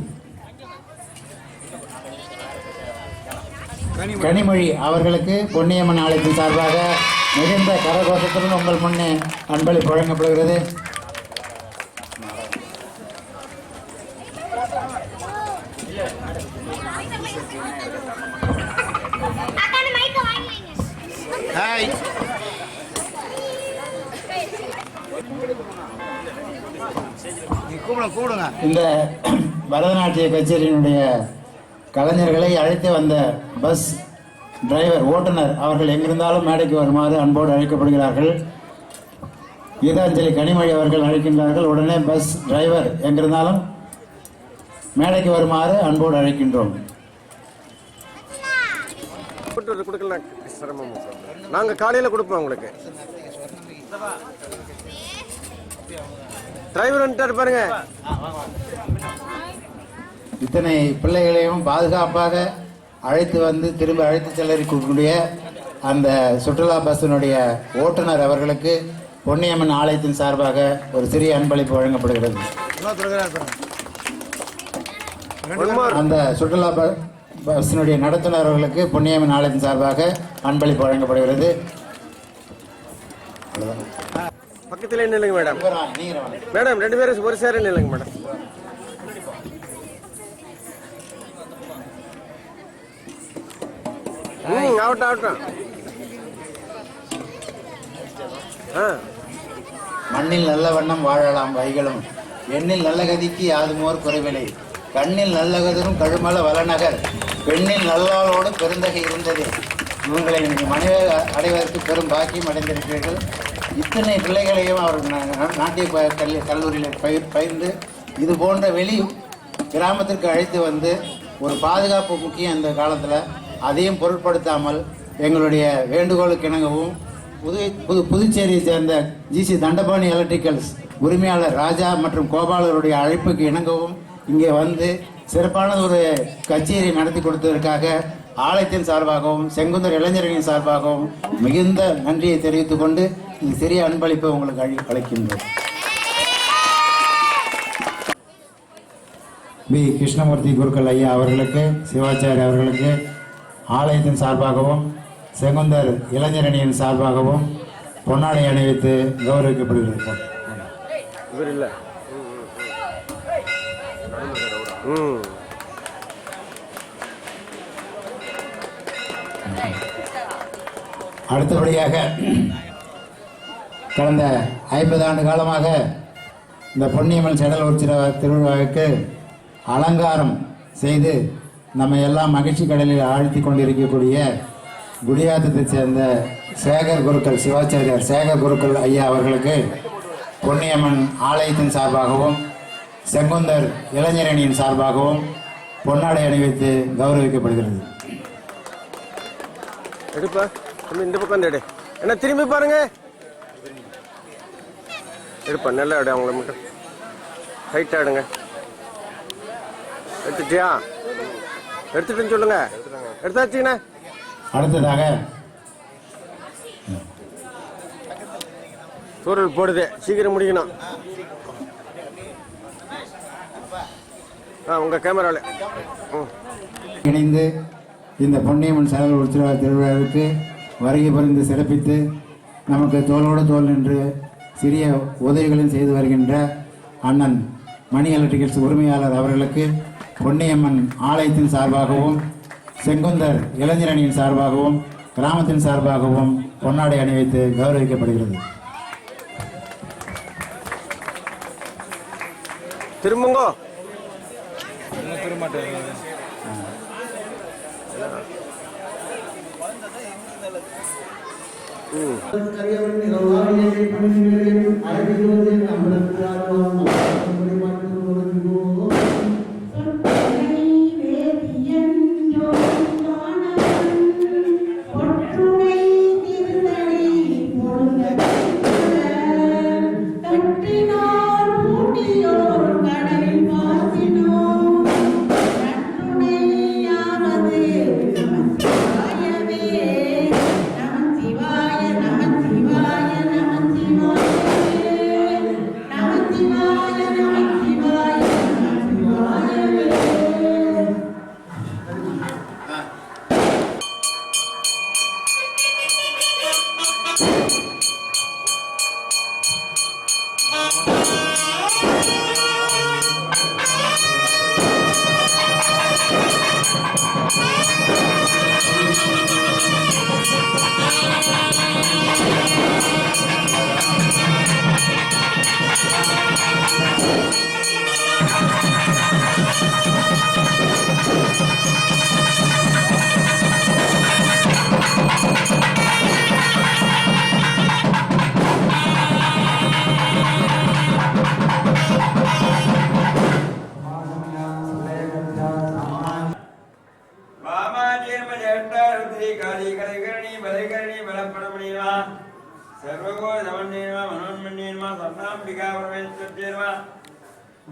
கனிமொழி அவர்களுக்கு பொன்னியம்மன் ஆலயத்தின் சார்பாக மிகுந்த கரகோஷத்துடன் உங்கள் முன்னே அன்பளிப்பு வழங்கப்படுகிறது. இந்த பரதநாட்டிய கச்சேரியினுடைய கலைஞர்களை அழைத்து வந்த பஸ் டிரைவர் ஓட்டுநர் அவர்கள் எங்கிருந்தாலும் மேடைக்கு வருமாறு அன்போடு அழைக்கப்படுகிறார்கள். கீதாஞ்சலி கனிமொழி அவர்கள் அழைக்கின்றார்கள். உடனே பஸ் டிரைவர் எங்கிருந்தாலும் மேடைக்கு வருமாறு அன்போடு அழைக்கின்றோம். நாங்கள் காலையில் கொடுப்போம் உங்களுக்கு. டிரைவர் வந்துட்டாரு பாருங்க. இத்தனை பிள்ளைகளையும் பாதுகாப்பாக அழைத்து வந்து திரும்ப அழைத்து செல்லக்கூடிய அந்த சுற்றுலா பஸ்ஸினுடைய ஓட்டுநர் அவர்களுக்கு பொன்னியம்மன் ஆலயத்தின் சார்பாக ஒரு சிறிய அன்பளிப்பு வழங்கப்படுகிறது. அந்த சுற்றுலா பஸ்ஸினுடைய நடத்துனர் அவர்களுக்கு பொன்னியம்மன் ஆலயத்தின் சார்பாக அன்பளிப்பு வழங்கப்படுகிறது. பக்கத்தில் நில்லுங்க மேடம். மேடம் 2 பேரும் ஒரு சேர நில்லுங்க மேடம். ஆகட்டும் ஆகட்டும். மண்ணில் நல்ல வண்ணம் வாழலாம் வைகளும், எண்ணில் நல்ல கதிக்கு யாதுமோர் குறைவில்லை, கண்ணில் நல்லகதரும் கழுமல வளநகர், பெண்ணில் நல்லாளோடு பெருந்தகை இருந்தது. இவங்களை இன்னைக்கு மனைவி அடைவதற்கு பெரும் பாக்கியம் அடைந்திருக்கிறீர்கள். இத்தனை பிள்ளைகளையும் அவர் நாட்டிய கல்லூரியில் பயிர்ந்து இது போன்ற வெளி கிராமத்திற்கு அழைத்து வந்து ஒரு பாதுகாப்பு முக்கியம் இந்த காலத்தில், அதையும் பொருட்படுத்தாமல் எங்களுடைய வேண்டுகோளுக்கு இணங்கவும் புதுச்சேரியை சேர்ந்த GC தண்டபாணி எலக்ட்ரிக்கல்ஸ் உரிமையாளர் ராஜா மற்றும் கோபாலருடைய அழைப்புக்கு இணங்கவும் இங்கே வந்து சிறப்பான ஒரு கச்சேரி நடத்தி கொடுத்ததற்காக ஆலயத்தின் சார்பாகவும் செங்குந்தர் இளைஞரணியின் சார்பாகவும் மிகுந்த நன்றியை தெரிவித்துக் கொண்டு இந்த சிறிய அன்பளிப்பை உங்களுக்கு அளிக்கின்றோம். பி கிருஷ்ணமூர்த்தி குருக்கள் ஐயா அவர்களுக்கு, சிவாச்சாரி அவர்களுக்கு ஆலயத்தின் சார்பாகவும் செங்குந்தர் இளைஞரணியின் சார்பாகவும் பொன்னாடை அணிவித்து கௌரவிக்கப்படுகிறது. அடுத்தபடியாக கடந்த 50 ஆண்டு காலமாக இந்த பொன்னியம்மன் செடல் உற்சவ திருவிழாவுக்கு அலங்காரம் செய்து நம்ம எல்லாம் மகிழ்ச்சி கடலில் ஆழ்த்தி கொண்டிருக்கக்கூடிய குடியாத்தத்தை சேர்ந்த சேகர் குருக்கள், சிவாச்சாரியார் சேகர் குருக்கள் ஐயா அவர்களுக்கு பொன்னியம்மன் ஆலயத்தின் சார்பாகவும் செங்குந்தர் இளைஞரணியின் சார்பாகவும் பொன்னாடை அணிவித்து கௌரவிக்கப்படுகிறது. எடுப்பா இந்த பக்கம் எடு, என்ன திரும்பி பாருங்க, எடுப்பா நல்லா எடு, அவங்கள மட்டும் ஹைட்டா எடுங்க. எடுத்துட்டியா? எடுத்துட்டுன்னு சொல்லுங்க. எடுத்தாச்சுங்கண்ணா. அடுத்ததாக சூழல் போடுது, சீக்கிரம் முடிக்கணும். உங்க கேமரால இணைந்து இந்த பொன்னியம்மன் செடல் உற்சவ திருவிழாவுக்கு வருகை புரிந்து சிறப்பித்து நமக்கு தோளோடு தோள் நின்று சிறிய உதவிகளையும் செய்து வருகின்ற அண்ணன் மணி எலக்ட்ரிக்கல்ஸ் உரிமையாளர் அவர்களுக்கு பொன்னியம்மன் ஆலயத்தின் சார்பாகவும் செங்குந்தர் இளைஞரணியின் சார்பாகவும் கிராமத்தின் சார்பாகவும் பொன்னாடை அணிவித்து கௌரவிக்கப்படுகிறது. திரும்புங்கோ.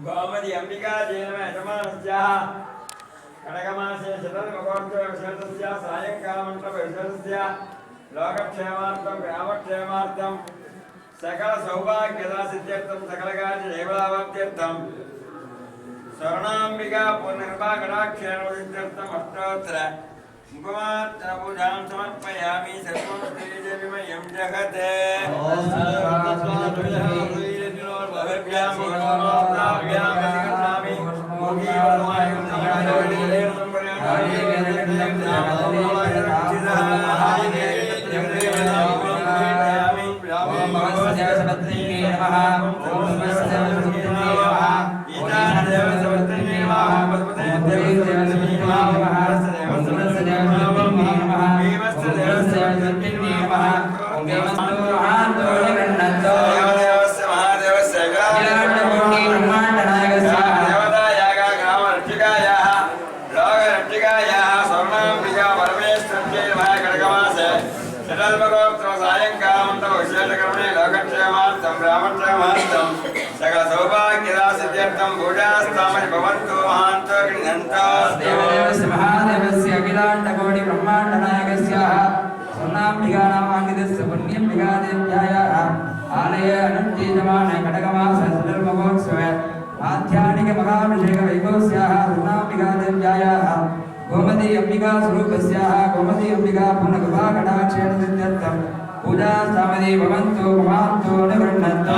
गोमति अंबिका जैनम यजमानस्याः कनकमासे शतमकोत्सवविशेषस्य सायंकालमण्डपविशेषस्य लोकक्षेमार्थं ग्रामक्षेमार्थं सकलसौभाग्यदासिद्ध्यर्थं सकलकार्यदेवतावाप्त्यर्थं स्वर्णाम्बिका पूर्णकृपाकटाक्षेणोदित्यर्थम् अष्टोत्तर मुखमात्रपूजां समर्पयामि सर्वं श्रीदेवीमयं जगते ब्रह्मांड नायक देवदेवतानां पूजास्तामनि भवन्तु महान्तो गृह्णन्तु देवदेवस्य महादेवस्य अखिलाण्डकोटि ब्रह्माण्डनायकस्याः स्वर्णाम्बिकानामाङ्गितस्य पुण्यम्बिकादेव्यायाः आलये अनन्तीयमाने खड्गमाससर्वमहोत्सवे आध्यात्मिकमहाभिषेकवैभवस्याः स्वर्णाम्बिकादेव्यायाः गोमती अंबिका स्वरूपस्याः गोमती अंबिका पूर्णकृपाकटाक्षेण सिद्ध्यर्थं पूजास्तामनि भवन्तु महान्तो अनुगृह्णन्तु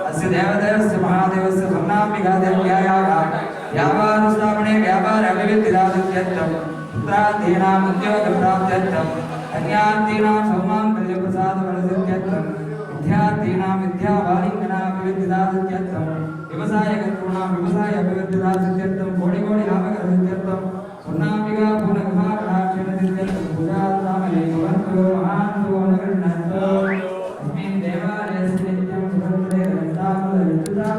अस्य देवदेवस्य महादेवस्य स्वर्णाम्बिकादेव्यायाः व्यापारस्थापने व्यापार अभिवृद्धिरादित्यर्थं पुत्रादीनाम् उद्योगप्राप्त्यर्थं कन्यादीनां सौमाङ्गल्यप्रसादफलसिद्ध्यर्थं विद्यार्थीनां विद्यावालिङ्गनाभिवृद्धिरादित्यर्थं व्यवसायकर्तॄणां व्यवसाय अभिवृद्धिरादित्यर्थं कोटिकोटिलाभकरसिद्ध्यर्थं स्वर्णाम्बिका पूर्णकृपाकटाक्षेण सिद्ध्यर्थं पूजास्तामनि भवन्तु महान्तो अनुगृह्णन्तु अस्मिन् देवालयस्य नित्यं सुभद्रे पूजा परंपरा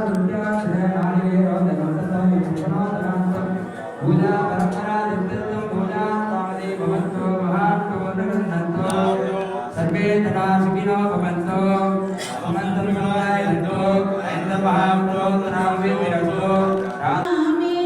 नित्यं पूजास्तामनि भवन्तु महान्तो अनुगृह्णन्तु सर्वे जना सुखिनो भवन्तु समन्तं सदायन्तु ऐन्दमहान्तो तनाविरस्तु மண்ணின்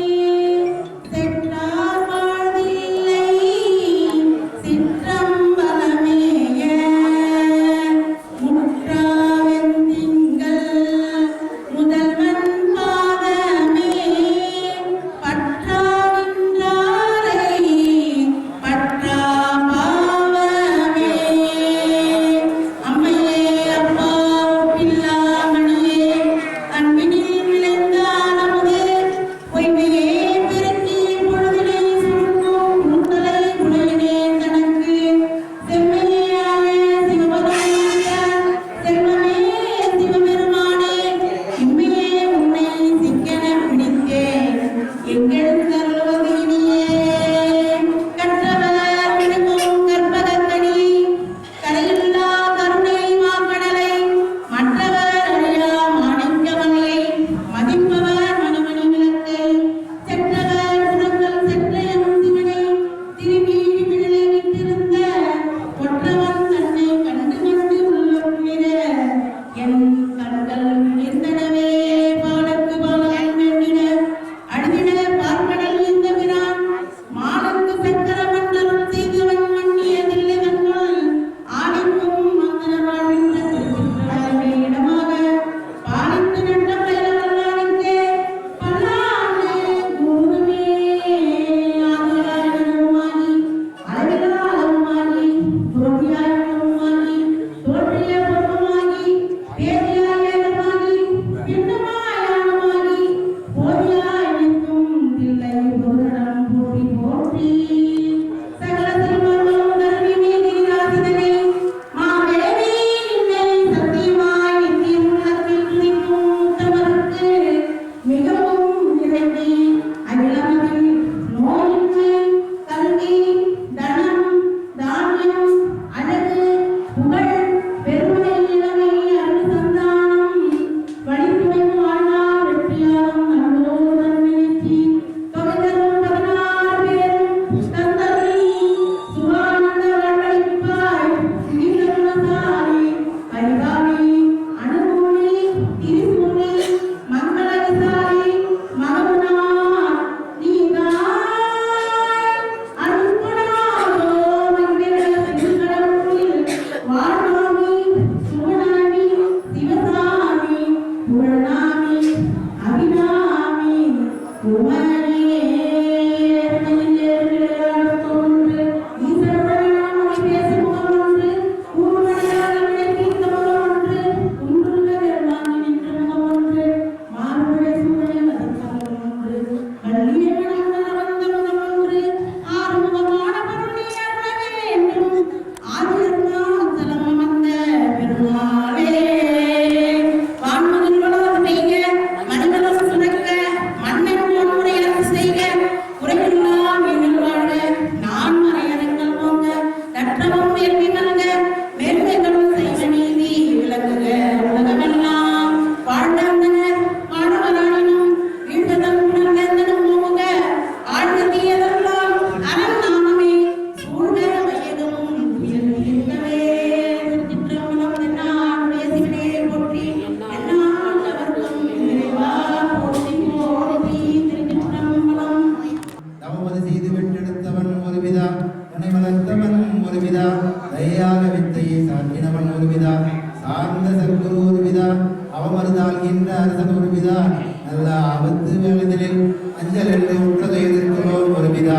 பொழுது வேலைகளில் அஞ்சல் என்று உற்றது எதிர்க்கிறோம் ஒருவிதா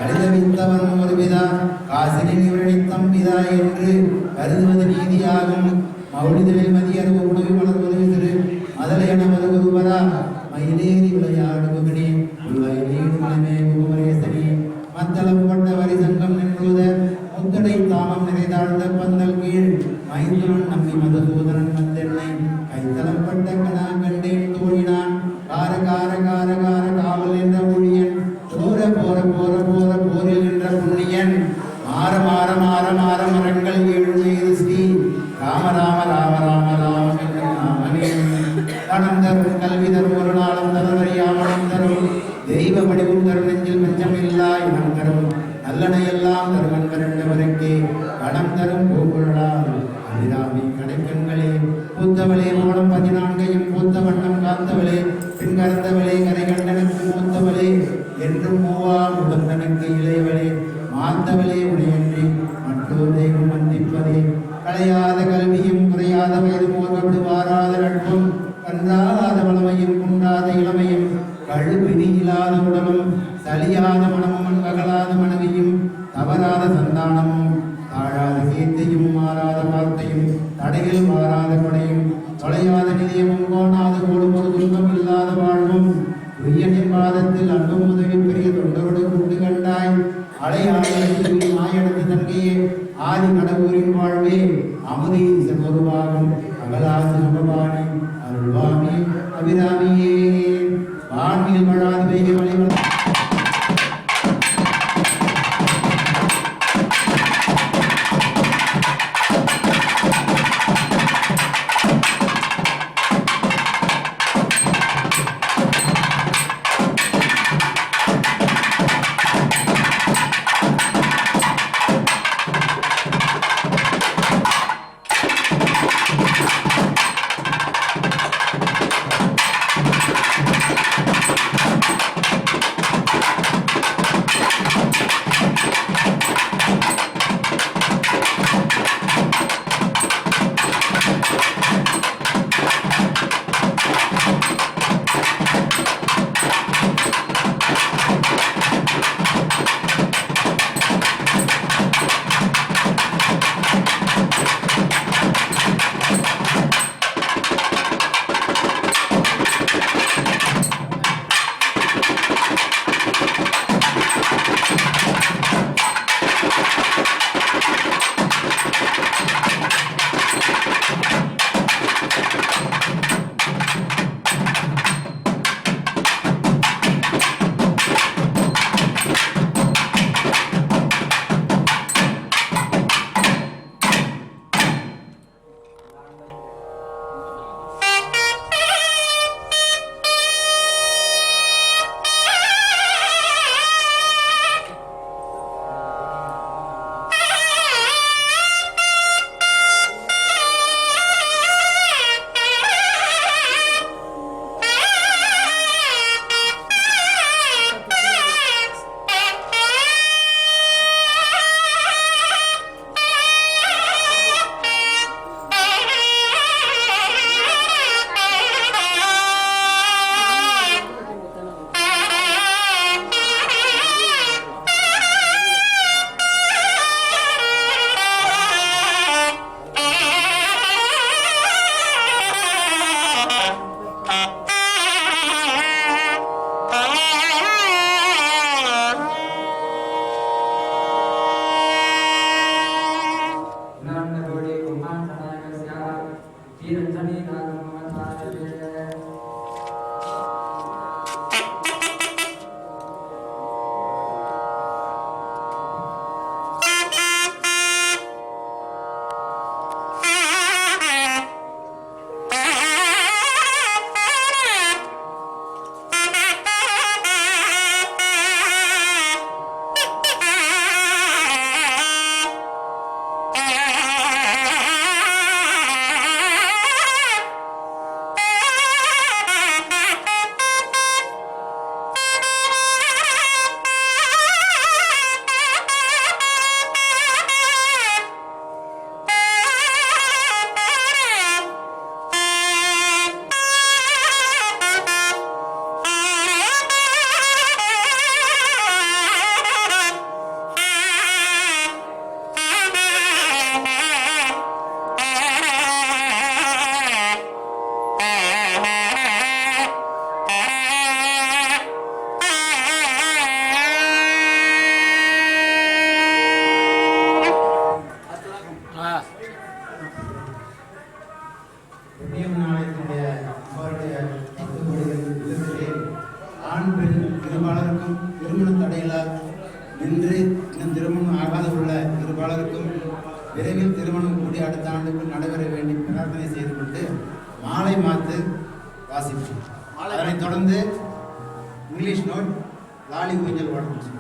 அழிதவித்தவன் ஒருவிதா காசினின் இவழித்தம் விதா என்று கருதுவது நீதியாகும் மௌலிதலில் மதியறிவு உணவு வளர்வது திரு மதலையன மதுகுருவரா மயிலேறி விளையாடுபவனே உள்வயலேடு மலமே குமரேசனே மத்தளம் கொண்ட வரி சங்கம் நின்றுத முத்தடை தாமம் நிறைதாழ்ந்த பந்தல் கீழ் மைந்துரன் நம்பி மதுசூதரன் வந்தென்னை கைத்தளம் பட்ட கணா கண்டேன் தோழினான் கார கார கார கார காவல் என்ற ஊழியன் போர போர போர போர போரில் என்ற புண்ணியன் மாற மாற மாற மாற மரங்கள் எழுநீர் ஸ்ரீ ராம ராம ராம ராம ராம என்ற நாமனே பணம் தரும் கல்வி தரும் ஒரு நாளும் தருவறியாமலும் தரும் தெய்வ வடிவும் தரும் நெஞ்சில் மஞ்சம் இல்லா இனம் தரும் நல்லனையெல்லாம் தருவன் கரண்டவருக்கே பணம் தரும் பூங்குழலால் அபிராமி கடைக்கண்களே பூத்தவளே மோடம் 14 பூத்த வண்ணம் காத்தவளே பின் கறந்தவளே கரை கண்டனுக்கு மூத்தவளே என்றும் மூவா உடந்தனுக்கு இளையவளே மாத்தவளே உடையன்றி மற்றொரு தெய்வம் வந்திப்பதே களையாத கல்வியும் குறையாத வயது மோர்கப்படு வாராத நட்பும் கன்றாத வளமையும் குன்றாத இளமையும் கழுவினி இல்லாத உடலும் சலியாத மனமும் ககலாத மனைவியும் தவறாத சந்தானமும் தாழாத கீர்த்தியும் மாறாத வார்த்தையும் தடையில் மாறாத கொடையும் தொலையாத நிதியமும் கோணாத கோடும் ஒரு துன்பம் இல்லாத வாழ்வும் துய்யனின் பாதத்தில் அன்பும் உதவி பெரிய தொண்டரோடு கொண்டு கண்டாய் அலையாளர்களுக்கு மாயெடுத்து தன்கையே ஆதி கடவுரின் வாழ்வே அமுதி செல்வருவாகும் அகலாது சுபபாணி அருள்வாமி அபிராமியே வான்மியில் மழாது பெய்ய வழிவள ஆண் பெண் இருபாலருக்கும் திருமண தடையில்லால் நின்று இன்னும் திருமணம் ஆகாத உள்ள இருபாலருக்கும் விரைவில் திருமணம் கூடி அடுத்த ஆண்டுக்குள் நடைபெற வேண்டி பிரார்த்தனை செய்து கொண்டு மாலை மாத்து வாசிப்போம். அதனைத் தொடர்ந்து இங்கிலீஷ் நோட் லாலி ஊஞ்சல் ஓடும்.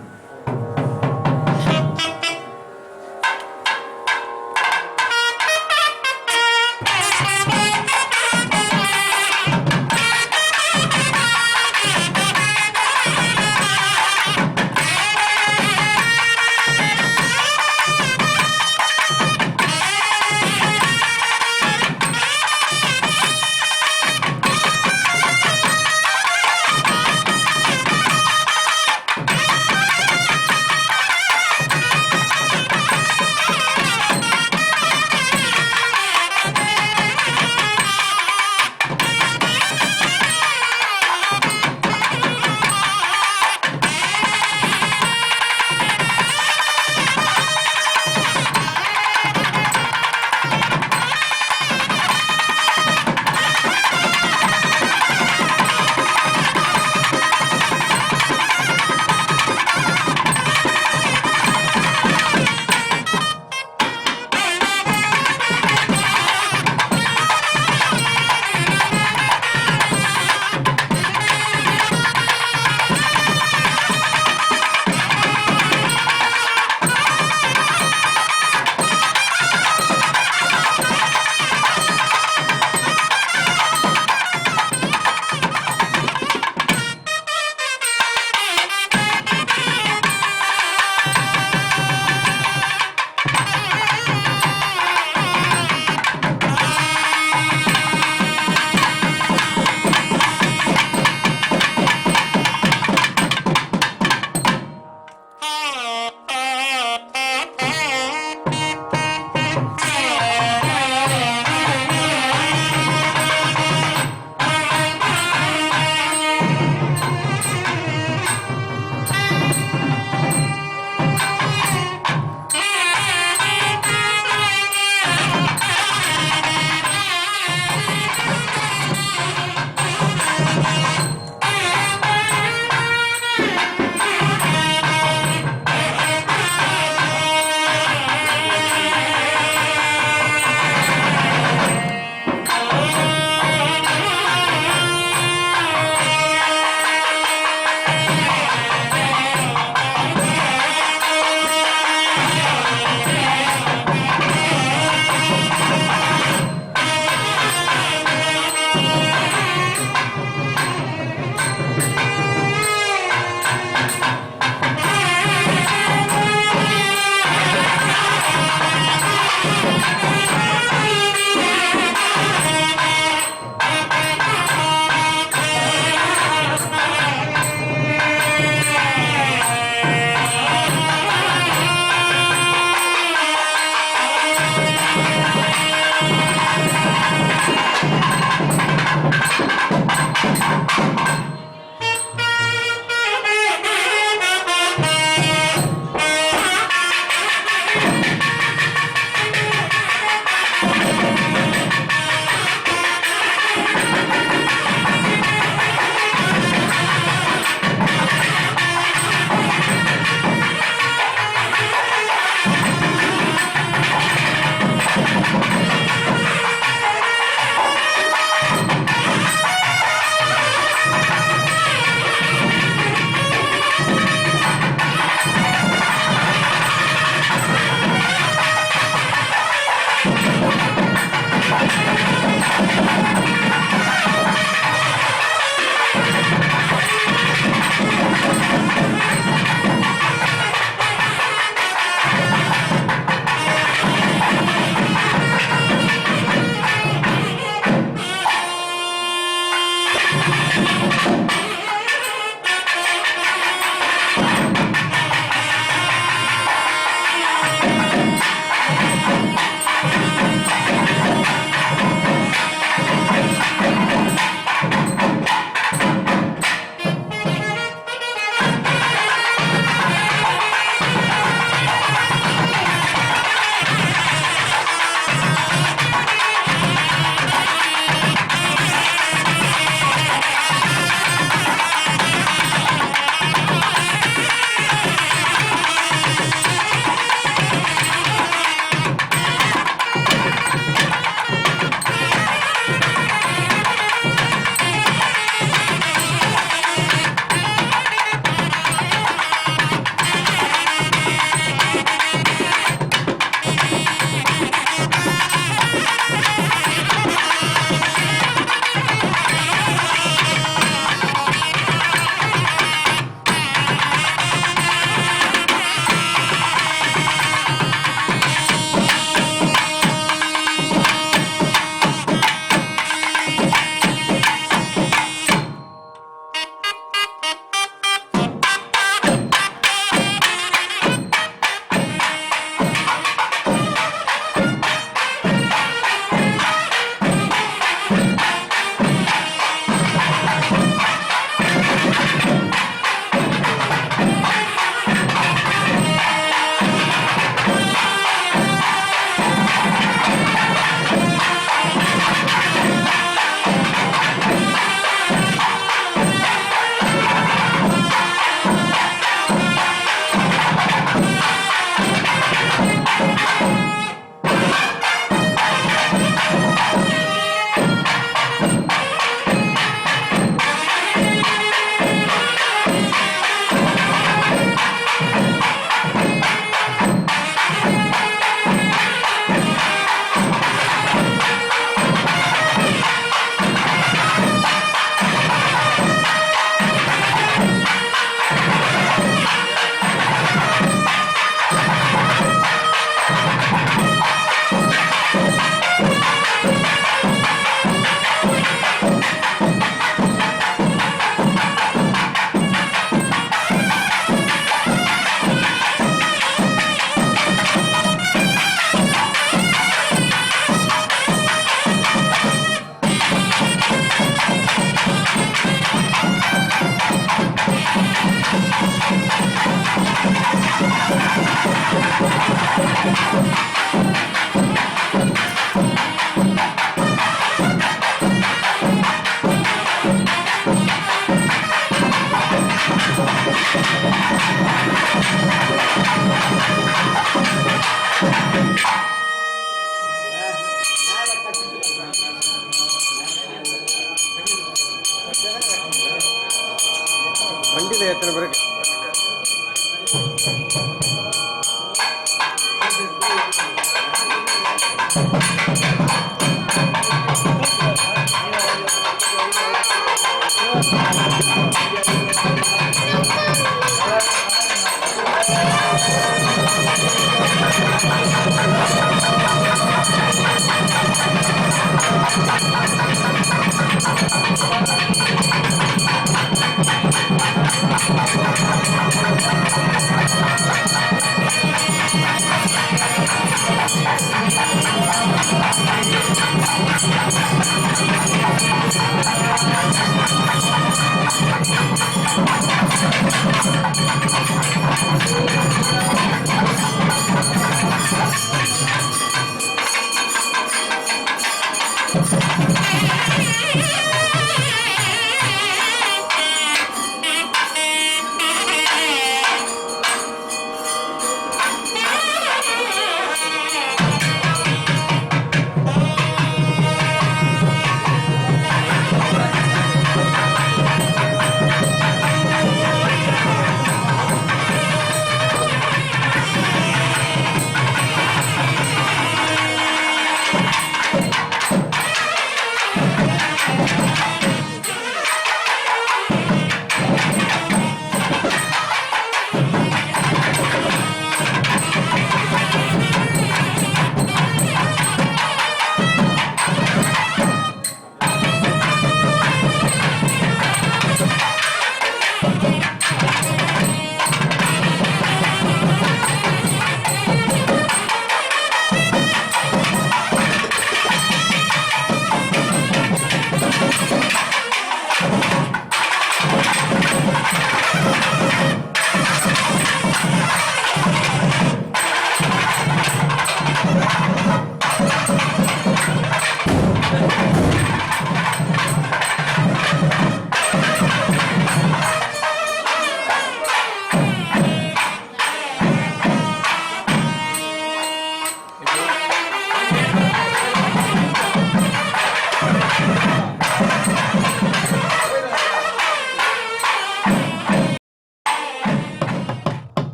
வண்டியில எத்தனை பேருக்கு